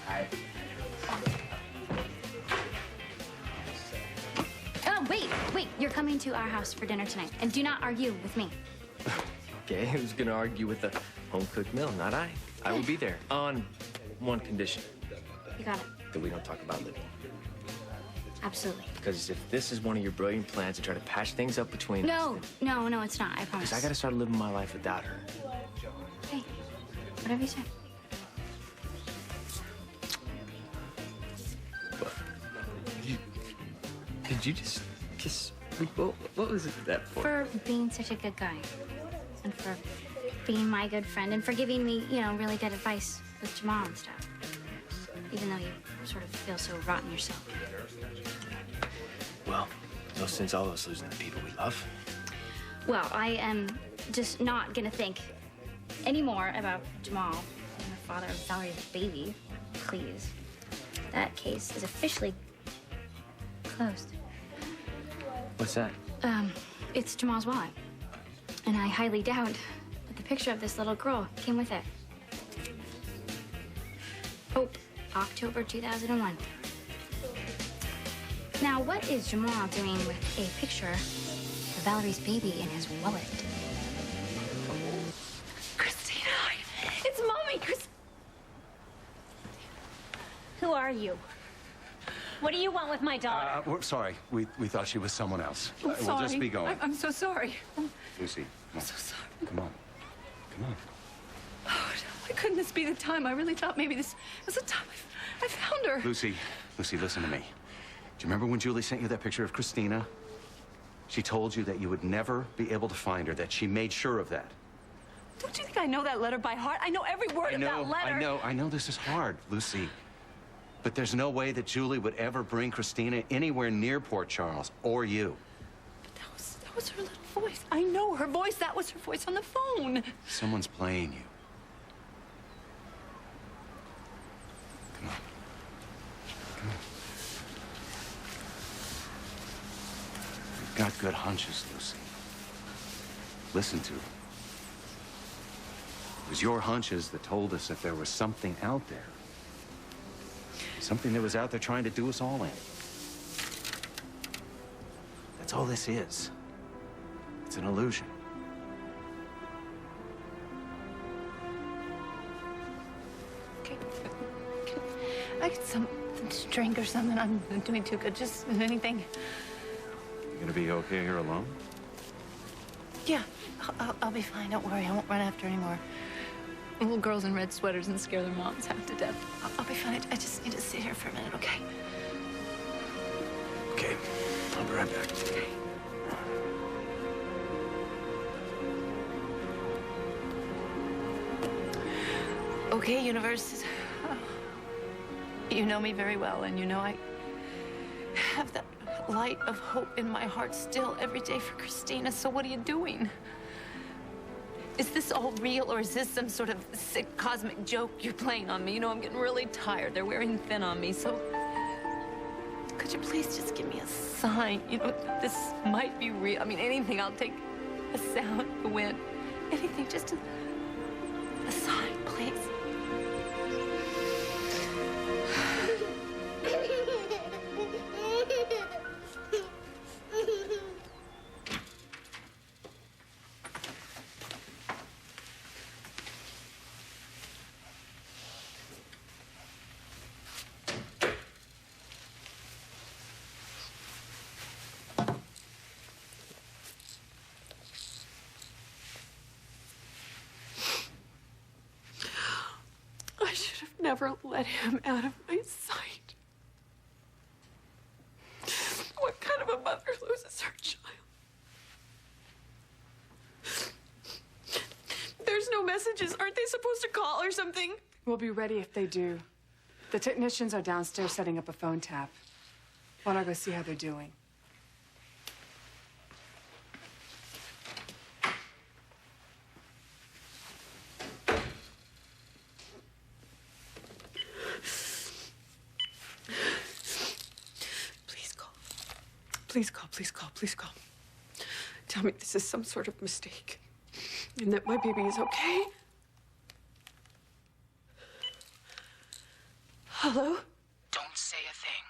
Oh, wait. You're coming to our house for dinner tonight, and do not argue with me. Okay, who's gonna argue with a home-cooked meal? Not I. I will be there on one condition: You got it. that we don't talk about Livy. Absolutely. Because if this is one of your brilliant plans to try to patch things up between us, No, it's not. I promise. because I gotta start living my life without her. Hey, whatever you say. Did you just kiss me? What was that for? For being such a good guy, and for being my good friend, and for giving me, you know, really good advice with Jamal and stuff. Even though you sort of feel so rotten yourself. Well, no sense all of us losing the people we love. Well, I am just not gonna think anymore about Jamal and the father of Valerie's baby. Please. That case is officially closed. What's that? It's Jamal's wallet. And I highly doubt that the picture of this little girl came with it. Oh, October 2001. Now, what is Jamal doing with a picture of Valerie's baby in his wallet? Christina, it's Mommy. Who are you? What do you want with my daughter? We're sorry. We thought she was someone else. I'm sorry. We'll just be going. I'm so sorry. Lucy, come on. I'm so sorry. Come on. Come on. Oh, why couldn't this be the time? I really thought maybe this was the time I found her. Lucy, listen to me. Do you remember when Julie sent you that picture of Christina? She told you that you would never be able to find her, that she made sure of that. Don't you think I know that letter by heart? I know every word of that letter. I know this is hard, Lucy. But there's no way that Julie would ever bring Christina anywhere near Port Charles, or you. But that was her little voice. I know her voice. That was her voice on the phone. Someone's playing you. Come on. Come on. You've got good hunches, Lucy. Listen to them. It was your hunches that told us that there was something out there. Something that was out there trying to do us all in. That's all this is. It's an illusion. Can I get some drink or something? I'm doing too good. Just anything. You gonna be okay here alone? Yeah, I'll be fine. Don't worry. I won't run after anymore little girls in red sweaters and scare their moms half to death. I'll be fine. I just need to sit here for a minute, okay? Okay. I'll be right back. Okay. Okay, universe. You know me very well, and you know I have that light of hope in my heart still every day for Christina. So what are you doing? Is this all real, or is this some sort of sick cosmic joke you're playing on me? You know, I'm getting really tired. They're wearing thin on me, so could you please just give me a sign? You know, this might be real. I mean, anything. I'll take a sound, a wind, anything, just a sign, please. I should have never let him out of my sight. What kind of a mother loses her child? There's no messages. Aren't they supposed to call or something? We'll be ready if they do. The technicians are downstairs setting up a phone tap. Why don't I go see how they're doing? Please call, please call, please call. Tell me this is some sort of mistake and that my baby is okay. Hello? Don't say a thing.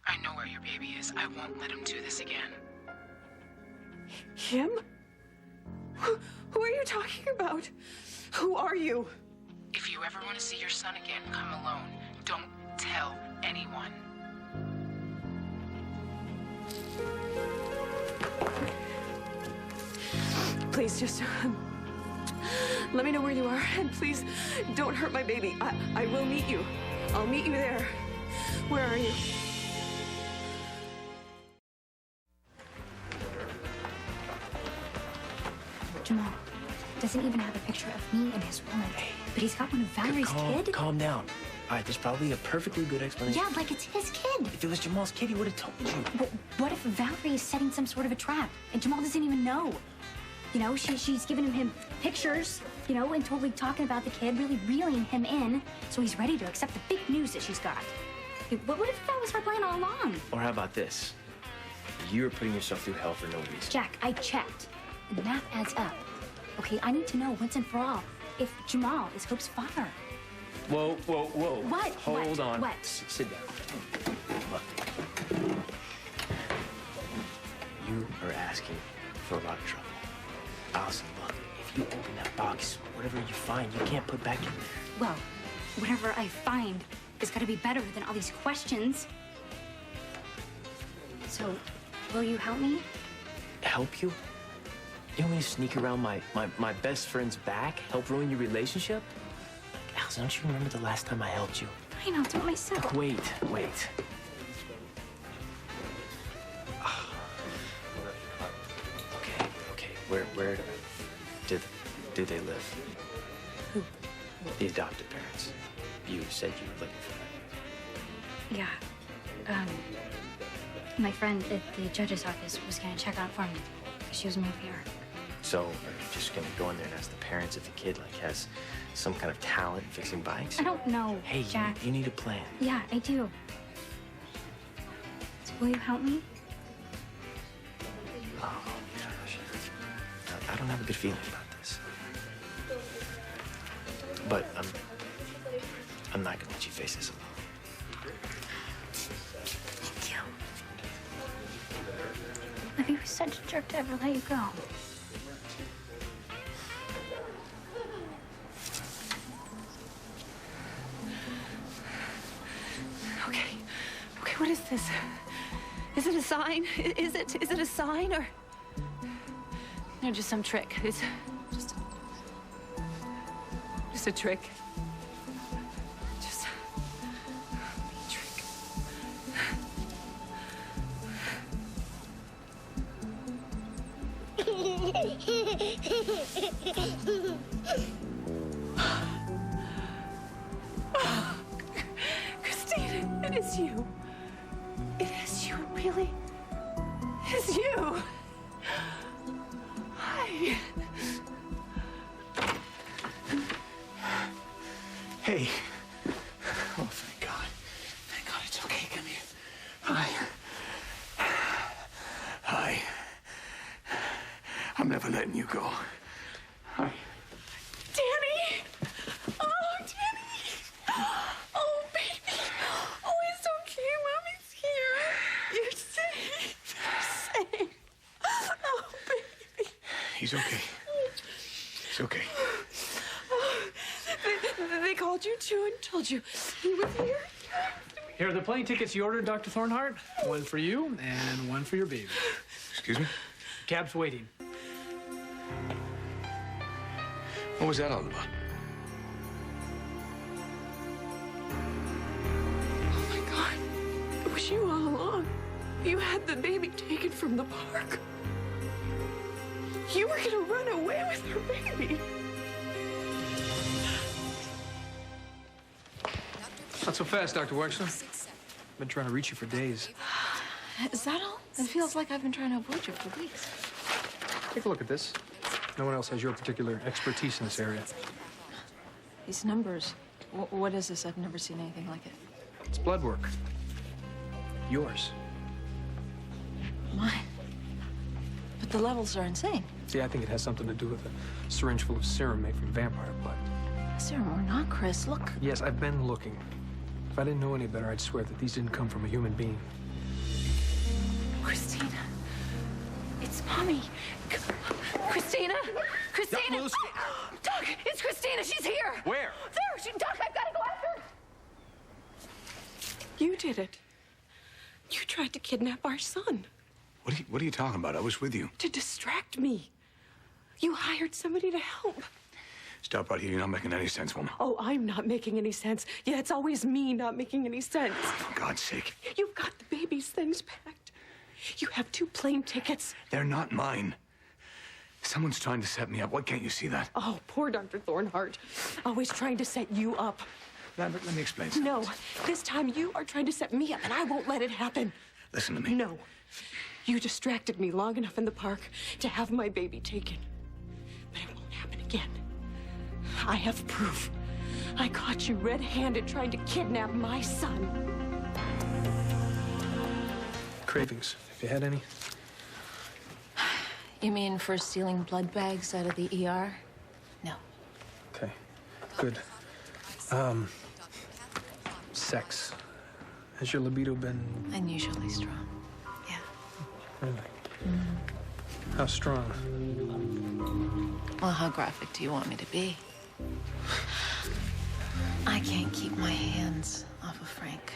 I know where your baby is. I won't let him do this again. Him? Who are you talking about? Who are you? If you ever want to see your son again, come alone. Don't tell anyone. Please just let me know where you are, and please don't hurt my baby. I will meet you. I'll meet you there. Where are you? Jamal doesn't even have a picture of me in his wallet, but he's got one of Valerie's kid. Calm down. All right, there's probably a perfectly good explanation. Yeah, like it's his kid. If it was Jamal's kid, he would have told you. But what if Valerie is setting some sort of a trap and Jamal doesn't even know? You know, she's giving him pictures, you know, and totally talking about the kid, really reeling him in, so he's ready to accept the big news that she's got. What if that was her plan all along? Or how about this? you're putting yourself through hell for no reason. Jack, I checked. The math adds up. Okay, I need to know once and for all if Jamal is Hope's father. Whoa. What? Hold on. What? Sit down. Look. You are asking for a lot of trouble. Allison, look, if you open that box, whatever you find, you can't put back in there. Well, whatever I find is gotta be better than all these questions. So, will you help me? Help you? You want me to sneak around my best friend's back? Help ruin your relationship? Allison, don't you remember the last time I helped you? I know, it's not myself. Wait. Okay. Where do they live? Who? The adopted parents. You said you were looking for them. Yeah. My friend at the judge's office was gonna check on it for me. She was moving here. So, are you just gonna go in there and ask the parents if the kid, like, has some kind of talent fixing bikes? I don't know, Hey, Jack. you need a plan. Yeah, I do. So will you help me? Oh, gosh. I don't have a good feeling about this. But I'm not gonna let you face this alone. Thank you. Libby was such a jerk to ever let you go. Okay, what is this? Is it a sign? Is it a sign or just some trick? It's just a trick. Just a trick. Christina, it is you. It is you, it really is you. Hi. Hey. Oh, thank God. Thank God it's okay. Come here. Hi. Hi. I'm never letting you go. Hi. Danny! Oh, Danny! Oh, baby! Oh, it's okay. Mommy's here. You're safe. You're safe. Oh, baby. He's okay. He's okay. They called you too and told you he was here. Here are the plane tickets you ordered, Dr. Thornhart. One for you and one for your baby. Excuse me? Cab's waiting. What was that all about? Oh, my God. It was you all along. You had the baby taken from the park. You were gonna run away with your baby. Not so fast, Dr. Wexler. I've been trying to reach you for days. Is that all? It feels like I've been trying to avoid you for weeks. Take a look at this. No one else has your particular expertise in this area. These numbers. What is this? I've never seen anything like it. It's blood work. Yours. Mine. But the levels are insane. See, I think it has something to do with a syringe full of serum made from vampire blood. Serum or not, Chris, look. Yes, I've been looking. If I didn't know any better, I'd swear that these didn't come from a human being. Christina. It's Mommy. Christina? Christina! Lucy. Oh, Doc, it's Christina. She's here. Where? There. Doc, I've got to go after her. You did it. You tried to kidnap our son. What are you talking about? I was with you. To distract me. You hired somebody to help. Stop right here. You're not making any sense, woman. Oh, I'm not making any sense. Yeah, it's always me not making any sense. For God's sake. You've got the baby's things packed. You have 2 plane tickets. They're not mine. Someone's trying to set me up. Why can't you see that? Oh, poor Dr. Thornhart. Always trying to set you up. Let me explain something. No, this time you are trying to set me up, and I won't let it happen. Listen to me. No. You distracted me long enough in the park to have my baby taken. But it won't happen again. I have proof. I caught you red-handed trying to kidnap my son. cravings, if you had any. You mean for stealing blood bags out of the ER? No. Okay, good. Sex. Has your libido been... Unusually strong. Yeah. Really? Mm-hmm. How strong? Well, how graphic do you want me to be? I can't keep my hands off of Frank.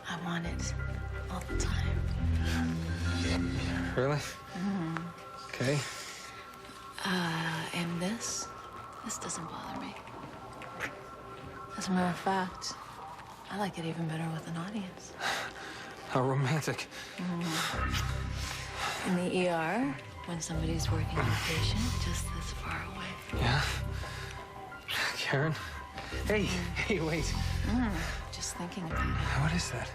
I want it all the time. Really? Mm-hmm. Okay. And this doesn't bother me. As a matter of fact, I like it even better with an audience. How romantic. In the ER, when somebody's working on a patient just this far away. Yeah? Karen? Hey, hey, wait. Just thinking about it. What is that?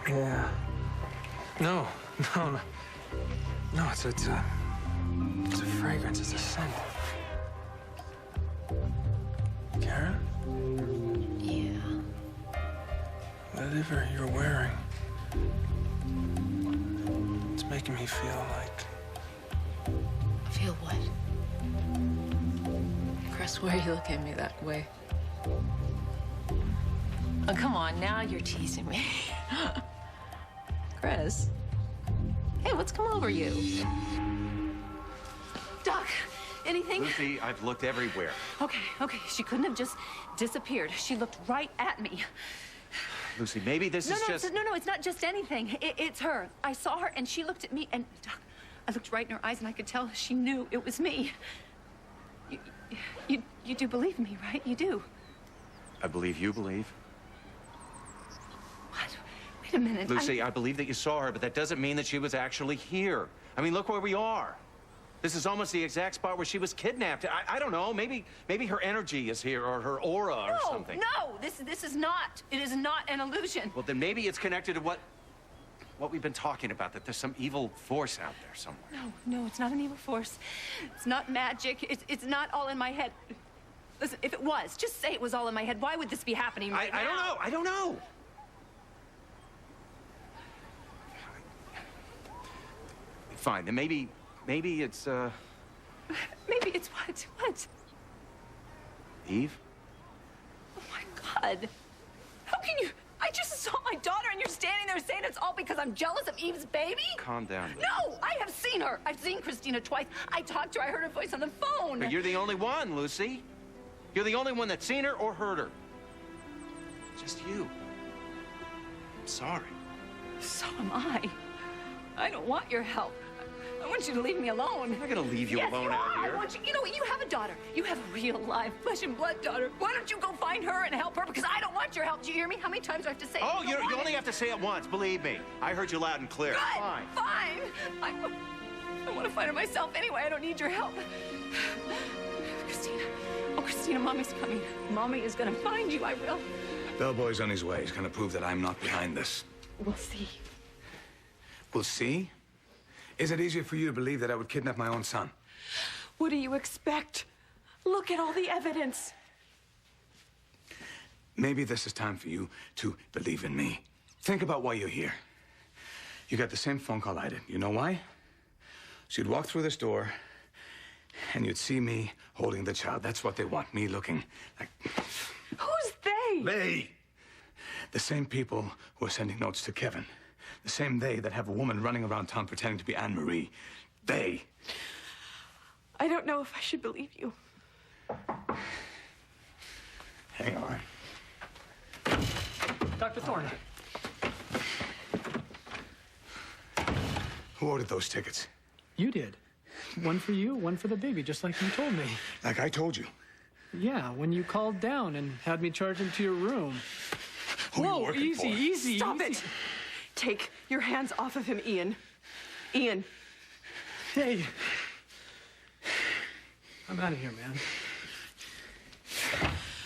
Yeah. No. No, it's a fragrance, it's a scent. Karen? Yeah. Whatever you're wearing, it's making me feel like... Feel what? Chris, why are you looking at me that way? Oh, come on, now you're teasing me. Chris? Hey, what's come over you? Doc, anything? Lucy, I've looked everywhere. Okay. She couldn't have just disappeared. She looked right at me. Lucy, maybe this is just... No, it's not just anything. It's her. I saw her, and she looked at me, and Doc, I looked right in her eyes, and I could tell she knew it was me. You do believe me, right? You do. I believe you believe. What? Wait a minute. Lucy, I believe that you saw her, but that doesn't mean that she was actually here. I mean, look where we are. This is almost the exact spot where she was kidnapped. I don't know. Maybe her energy is here, or her aura, or something. No, this is not. It is not an illusion. Well, then maybe it's connected to what we've been talking about, that there's some evil force out there somewhere. No, it's not an evil force. It's not magic. It's not all in my head. Listen, if it was, just say it was all in my head. Why would this be happening right now? I don't know. Fine, then maybe it's, Maybe it's what? What? Eve? Oh, my God. How can you... I just saw my daughter, and you're standing there saying it's all because I'm jealous of Eve's baby? Calm down, Lucy. No, I have seen her. I've seen Christina twice. I talked to her. I heard her voice on the phone. But you're the only one, Lucy. You're the only one that's seen her or heard her. Just you. I'm sorry. So am I. I don't want your help. I want you to leave me alone. I'm not gonna leave you alone you out are. here. I want you. You know what? You have a daughter. You have a real live flesh and blood daughter. Why don't you go find her and help her? Because I don't want your help. Do you hear me? How many times do I have to say it? Oh, you only have to say it once. Believe me. I heard you loud and clear. Good. Fine. I want to find her myself anyway. I don't need your help. Christina. Oh, Christina, Mommy's coming. Mommy is gonna find you. I will. Bellboy's on his way. He's gonna prove that I'm not behind this. We'll see. We'll see? Is it easier for you to believe that I would kidnap my own son? What do you expect? Look at all the evidence. Maybe this is time for you to believe in me. Think about why you're here. You got the same phone call I did. You know why? So you'd walk through this door, and you'd see me holding the child. That's what they want, me looking like... Who's they? They! The same people who are sending notes to Kevin. The same they that have a woman running around town pretending to be Anne-Marie. They. I don't know if I should believe you. Hang on. Dr. Thorne. Who ordered those tickets? You did. One for you, one for the baby, just like you told me. Like I told you. Yeah, when you called down and had me charge him to your room. Who are you working easy, for? easy, Stop easy. it. Take your hands off of him, Ian. Ian. Hey. I'm out of here, man.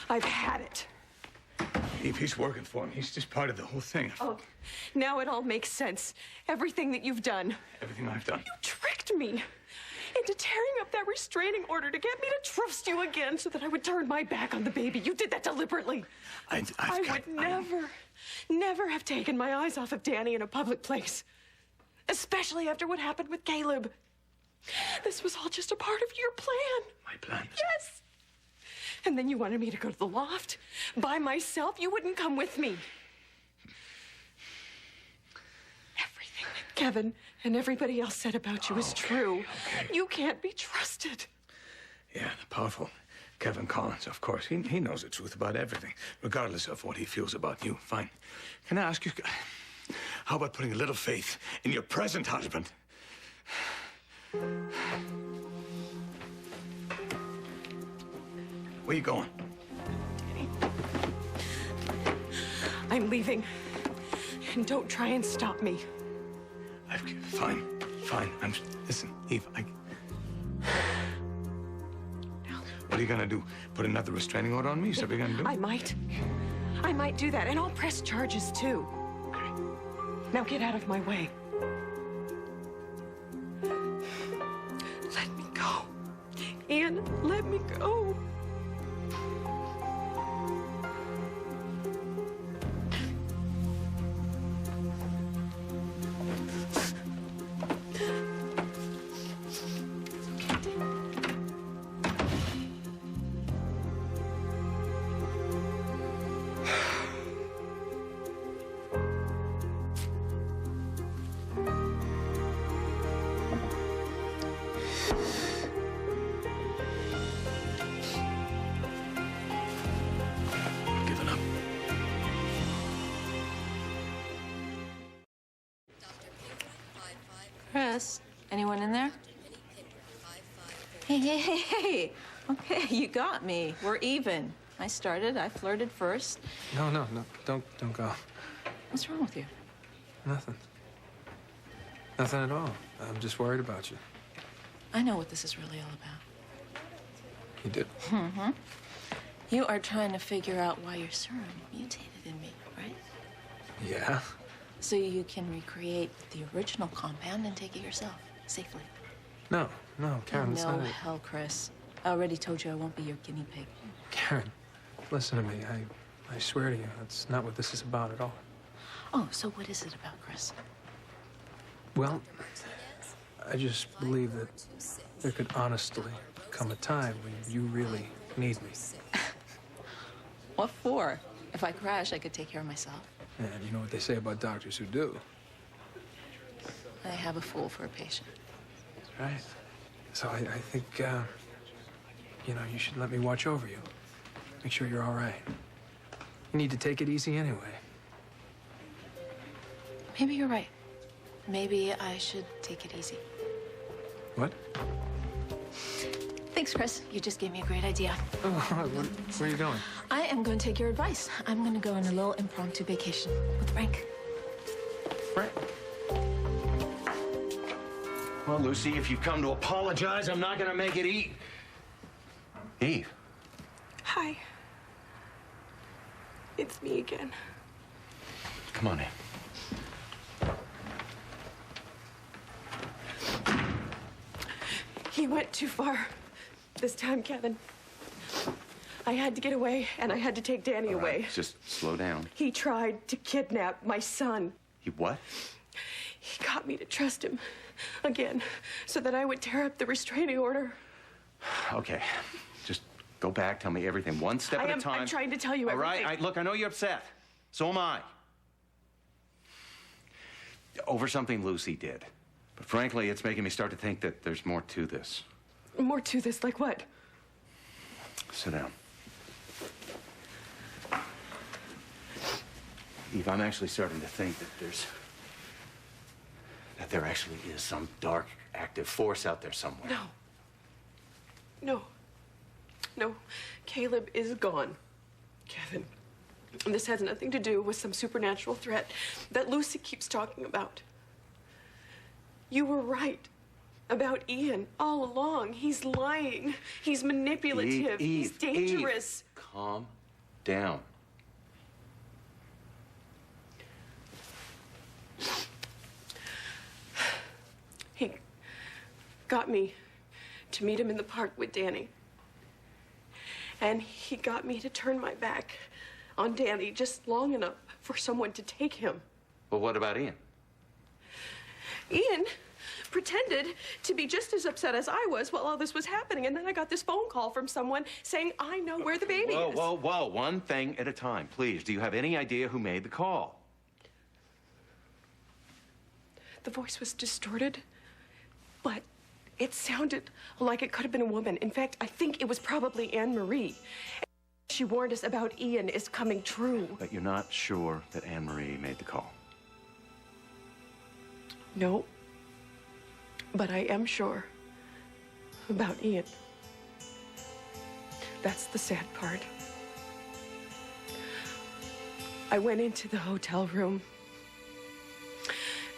I've had it. Eve, he's working for him. He's just part of the whole thing. Oh, now it all makes sense. Everything that you've done. Everything I've done. You tricked me. It into tearing up that restraining order to get me to trust you again so that I would turn my back on the baby. You did that deliberately. I would never have taken my eyes off of Danny in a public place, especially after what happened with Caleb. This was all just a part of your plan. My plan? Yes. And then you wanted me to go to the loft by myself. You wouldn't come with me. Everything that Kevin and everybody else said about you is true. Okay. You can't be trusted. Yeah, the powerful Kevin Collins, of course. He knows the truth about everything, regardless of what he feels about you. Fine. Can I ask you, how about putting a little faith in your present husband? Where you going? I'm leaving. And don't try and stop me. Fine. Listen, Eve, What are you gonna do? Put another restraining order on me? Is that what you're gonna do? I might do that, and I'll press charges too. Okay. Now get out of my way. Let me go. Ian, let me go. Chris, anyone in there? Hey. Okay, you got me. We're even. I started, I flirted first. No, don't go. What's wrong with you? Nothing. Nothing at all. I'm just worried about you. I know what this is really all about. You did? Mm-hmm. You are trying to figure out why your serum mutated in me, right? Yeah. So you can recreate the original compound and take it yourself, safely. No, Karen, that's No not it. hell, Chris. I already told you I won't be your guinea pig. Karen, listen to me. I swear to you, that's not what this is about at all. Oh, so what is it about, Chris? Well, I just believe that there could honestly come a time when you really need me. What for? If I crash, I could take care of myself. And you know what they say about doctors who do. I have a fool for a patient. Right. So I think, you should let me watch over you. Make sure you're all right. You need to take it easy anyway. Maybe you're right. Maybe I should take it easy. What? Thanks, Chris. You just gave me a great idea. Oh, where are you going? I am going to take your advice. I'm going to go on a little impromptu vacation with Frank. Frank? Well, Lucy, if you've come to apologize, I'm not gonna make it eat. Eve. Hi. It's me again. Come on in. He went too far. This time, Kevin. I had to get away, and I had to take Danny All right, away. just slow down. He tried to kidnap my son. He what? He got me to trust him again, so that I would tear up the restraining order. Okay, just go back, tell me everything, one step at a time. I'm trying to tell you everything. All right, look, I know you're upset. So am I. Over something Lucy did. But frankly, it's making me start to think that there's more to this. More to this, like what? Sit down. Eve, I'm actually starting to think that there actually is some dark, active force out there somewhere. No. Caleb is gone, Kevin. And this has nothing to do with some supernatural threat that Lucy keeps talking about. You were right about Ian all along. He's lying. He's manipulative. He's dangerous. Eve, calm down. He got me to meet him in the park with Danny. And he got me to turn my back on Danny just long enough for someone to take him. Well, what about Ian? Ian pretended to be just as upset as I was while all this was happening, and then I got this phone call from someone saying, I know where the baby is. Whoa. One thing at a time, please. Do you have any idea who made the call? The voice was distorted, but it sounded like it could have been a woman. In fact, I think it was probably Anne-Marie. She warned us about Ian is coming true. But you're not sure that Anne-Marie made the call? No. But I am sure about Ian. That's the sad part. I went into the hotel room,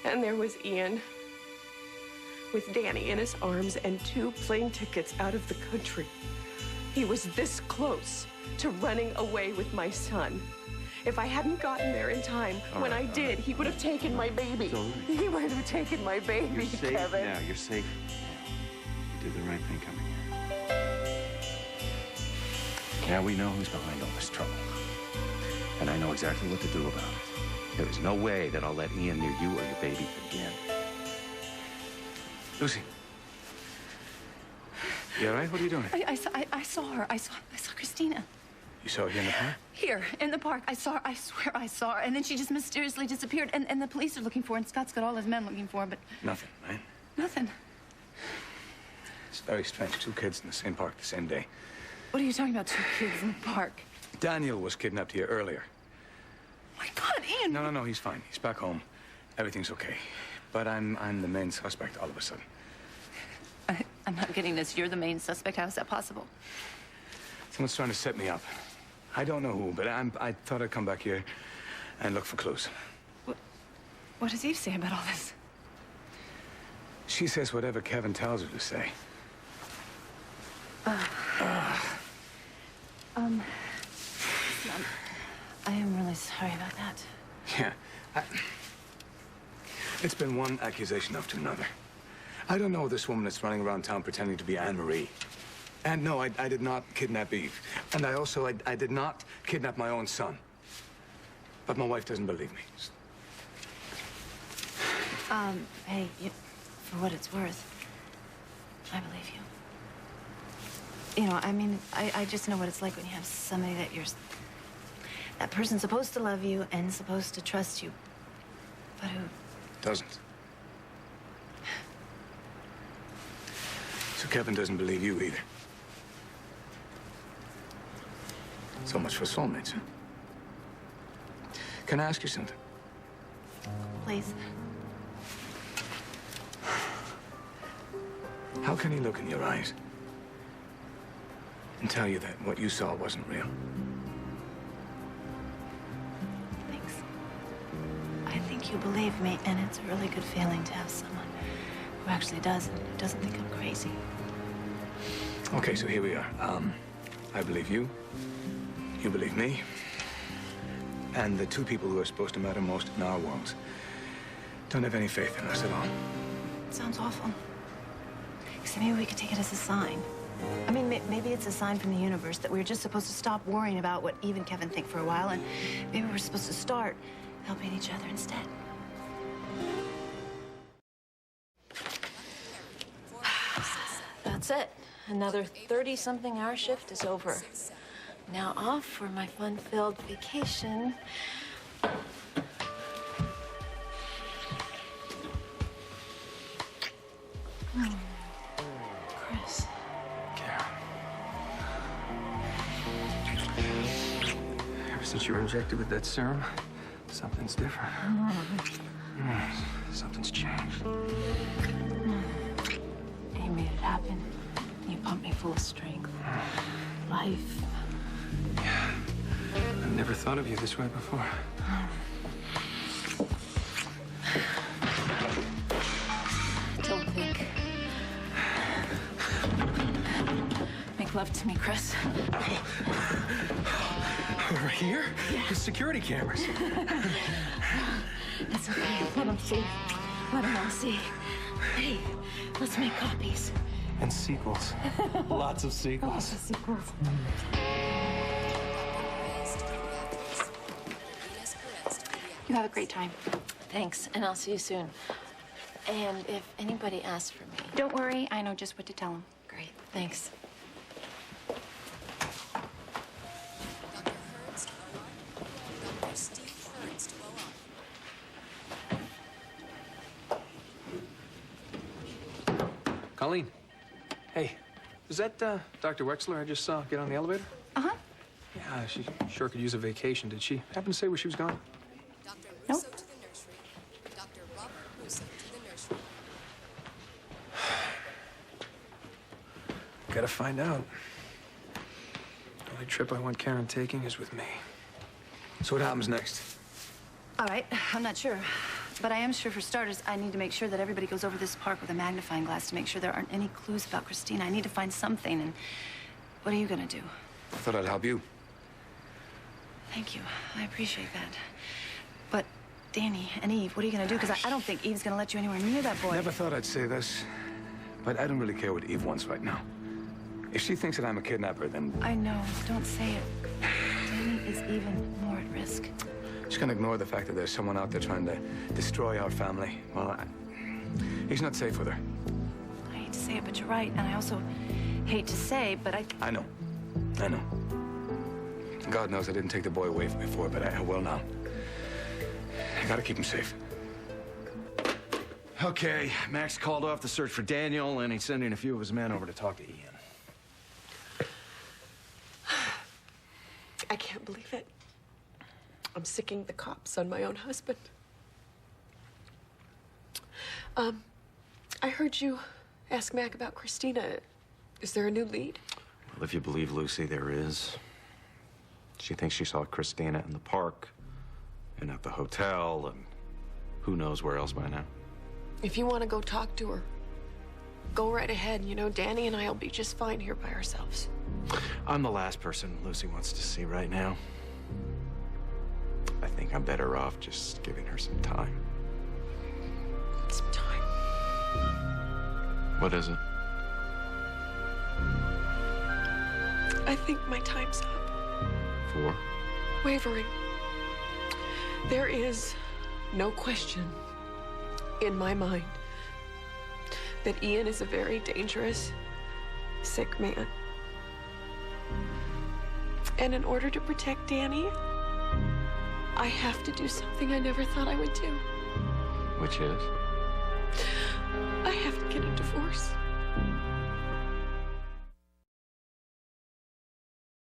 and there was Ian with Danny in his arms and 2 plane tickets out of the country. He was this close to running away with my son. If I hadn't gotten there in time, when I did, he would have taken my baby. It's all right. He would have taken my baby, You're safe Kevin. now. You're safe. You did the right thing coming here. Now we know who's behind all this trouble. And I know exactly what to do about it. There is no way that I'll let Ian near you or your baby again. Lucy. You all right? What are you doing? I saw her. I saw Christina. You saw her here in the park? Here, in the park. I saw her. I swear I saw her. And then she just mysteriously disappeared. And the police are looking for her, and Scott's got all his men looking for her, but Nothing, right? nothing. It's very strange. 2 kids in the same park the same day. What are you talking about, 2 kids in the park? Daniel was kidnapped here earlier. My God, Ian! No, he's fine. He's back home. Everything's okay. But I'm the main suspect all of a sudden. I'm not getting this. You're the main suspect. How is that possible? Someone's trying to set me up. I don't know who, but I thought I'd come back here and look for clues. What does Eve say about all this? She says whatever Kevin tells her to say. I am really sorry about that. Yeah. It's been one accusation after another. I don't know this woman that's running around town pretending to be Anne-Marie. And no, I did not kidnap Eve. And I did not kidnap my own son. But my wife doesn't believe me. Hey, for what it's worth, I believe you. You know, I mean, I just know what it's like when you have somebody that person's supposed to love you and supposed to trust you, but who Doesn't. So Kevin doesn't believe you either. So much for soulmates, huh? Can I ask you something? Please. How can he look in your eyes and tell you that what you saw wasn't real? Thanks. I think you believe me, and it's a really good feeling to have someone who actually does and who doesn't think I'm crazy. Okay, so here we are. I believe you. You believe me. And the 2 people who are supposed to matter most in our worlds don't have any faith in us at all. It sounds awful. Except maybe we could take it as a sign. I mean, maybe it's a sign from the universe that we're just supposed to stop worrying about what Eve and Kevin think for a while, and maybe we're supposed to start helping each other instead. That's it. Another 30-something hour shift is over. Now off for my fun-filled vacation. Chris. Ever since you were injected with that serum, something's different. Something's changed. You made it happen. You pumped me full of strength. Life. Yeah. I've never thought of you this way before. Don't think. Make love to me, Chris. Over here? Yeah. The security cameras. That's okay. Let them see. Let them all see. Hey, let's make copies. And sequels. Lots of sequels. Lots of sequels. You have a great time. Thanks, and I'll see you soon. And if anybody asks for me... Don't worry, I know just what to tell them. Great, thanks. Colleen. Hey, is that Dr. Wexler I just saw get on the elevator? Uh-huh. Yeah, she sure could use a vacation. Did she happen to say where she was going? Nope. Gotta find out. The only trip I want Karen taking is with me. So what happens next? All right, I'm not sure. But I am sure, for starters, I need to make sure that everybody goes over this park with a magnifying glass to make sure there aren't any clues about Christina. I need to find something, and what are you gonna do? I thought I'd help you. Thank you. I appreciate that. But Danny and Eve, what are you gonna do? Because I don't think Eve's gonna let you anywhere near that boy. Never thought I'd say this, but I don't really care what Eve wants right now. If she thinks that I'm a kidnapper, then I know. Don't say it. Danny is even more at risk. she's gonna ignore the fact that there's someone out there trying to destroy our family. Well, he's not safe with her. I hate to say it, but you're right. And I also hate to say, but I know. I know. God knows I didn't take the boy away from me before, but I will now. I gotta keep him safe. Okay, Max called off the search for Daniel, and he's sending a few of his men over to talk to Ian. I can't believe it. I'm sicking the cops on my own husband. I heard you ask Mac about Christina. Is there a new lead? Well, if you believe Lucy, there is. She thinks she saw Christina in the park and at the hotel and who knows where else by now. If you want to go talk to her, go right ahead. You know, Danny and I will be just fine here by ourselves. I'm the last person Lucy wants to see right now. I think I'm better off just giving her some time. Some time? What is it? I think my time's up. For? Wavering. There is no question in my mind that Ian is a very dangerous, sick man. And in order to protect Danny, I have to do something I never thought I would do. Which is? I have to get a divorce.